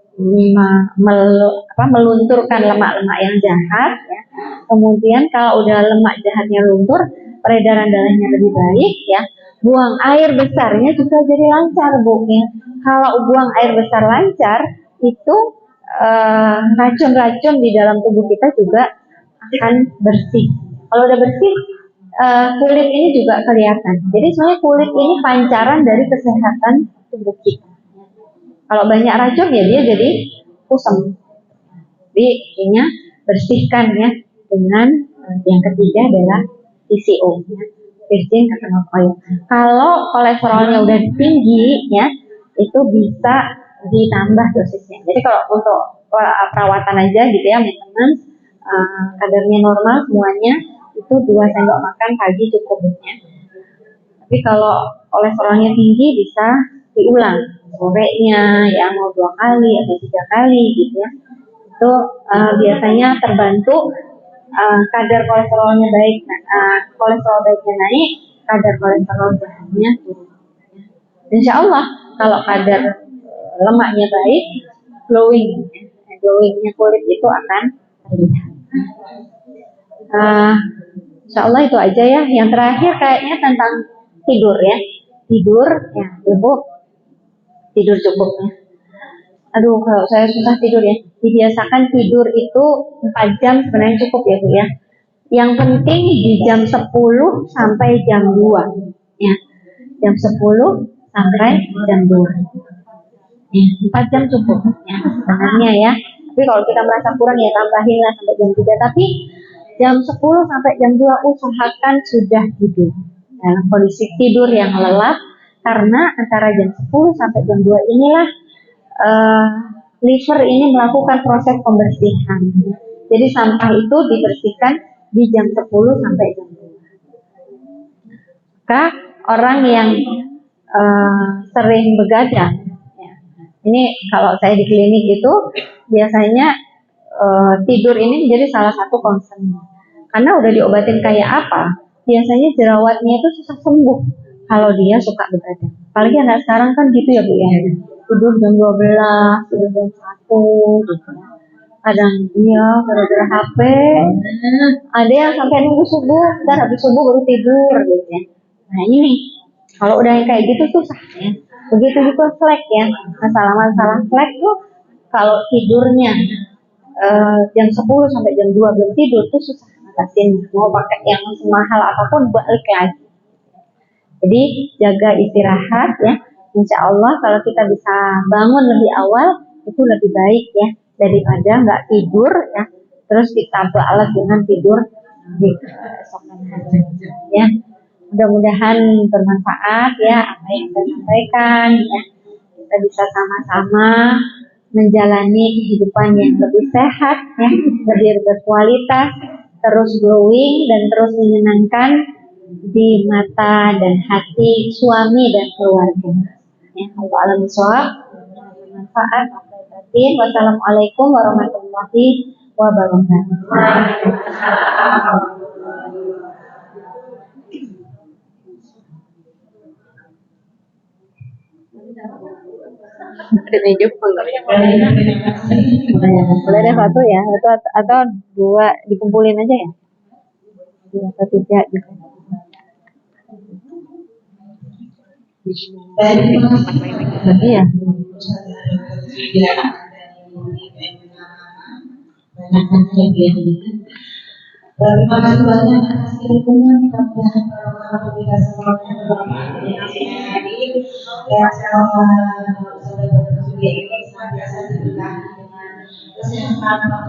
melunturkan lemak-lemak yang jahat ya. Kemudian kalau udah lemak jahatnya luntur, peredaran darahnya lebih baik ya. Buang air besarnya juga jadi lancar Bu ya. Kalau buang air besar lancar, itu racun-racun di dalam tubuh kita juga akan bersih. Kalau udah bersih, kulit ini juga kelihatan. Jadi sebenarnya kulit ini pancaran dari kesehatan tubuh kita. Kalau banyak racun ya dia jadi kusam. Jadi intinya bersihkan ya dengan yang ketiga adalah VCO ya, virgin coconut oil. Kalau kolesterolnya udah tinggi ya, itu bisa ditambah dosisnya. Jadi kalau untuk perawatan aja gitu ya, maintenance kadarnya normal semuanya, itu 2 sendok makan pagi cukupnya. Tapi kalau kolesterolnya tinggi bisa diulang sorenya ya, mau 2 kali atau 3 kali gitu ya. Itu biasanya terbantu kadar kolesterolnya baik, kolesterol baiknya naik, kadar kolesterol jahatnya turun. Insya Allah kalau kadar lemaknya baik, glowingnya kulit itu akan terlihat. Insya Allah itu aja ya. Yang terakhir kayaknya tentang tidur ya. Tidur ya, Ibu tidur cukupnya. Aduh, kalau saya susah tidur ya. Dibiasakan tidur itu 4 jam sebenarnya cukup ya Bu ya. Yang penting di jam 10 sampai jam 2 ya. Jam 10 sampai jam 2 ya, 4 jam cukup ya sebenarnya ya. Tapi kalau kita merasa kurang ya tambahin lah sampai jam 3. Tapi jam 10 sampai jam 2 usahakan sudah tidur dalam kondisi tidur yang lelap, karena antara jam 10 sampai jam 2 inilah liver ini melakukan proses pembersihan. Jadi sampah itu dibersihkan di jam 10 sampai jam 2. Maka orang yang sering begadang ya, ini kalau saya di klinik itu biasanya tidur ini menjadi salah satu concern. Karena udah diobatin kayak apa, biasanya jerawatnya itu susah sembuh kalau dia suka begadang. Apalagi anak sekarang kan gitu ya Bu ya. Tidur jam 12, tidur jam 1 gitu. Kadang dia gara-gara HP, ada yang sampai nunggu subuh, dan habis subuh baru tidur gitu ya. Nah ini, kalau udah yang kayak gitu susah ya. Begitu juga slack ya. Masalah-masalah slack tuh kalau tidurnya jam 10 sampai jam 2 belum tidur tuh susah ngatasin. Mau pakai yang semahal apapun balik lagi. Jadi jaga istirahat ya. Insya Allah kalau kita bisa bangun lebih awal itu lebih baik ya, daripada nggak tidur ya terus kita balas dengan tidur di keesokan hari ya. Mudah-mudahan bermanfaat ya apa yang saya sampaikan ya. Kita bisa sama-sama menjalani kehidupan yang lebih sehat ya, lebih berkualitas, terus glowing dan terus menyenangkan di mata dan hati suami dan keluarga. Ya, Allah bisawab, bermanfaat. Wassalamualaikum warahmatullahi wabarakatuh. Ada meja boleh ada satu ya, atau 2 dikumpulin aja ya, 2 atau 3 gitu. Iya. Terima kasih banyak atas ilmunya, mudah-mudahan barokah kita semuanya dan saudara-saudara ini senantiasa diberkahi dengan kesehatan.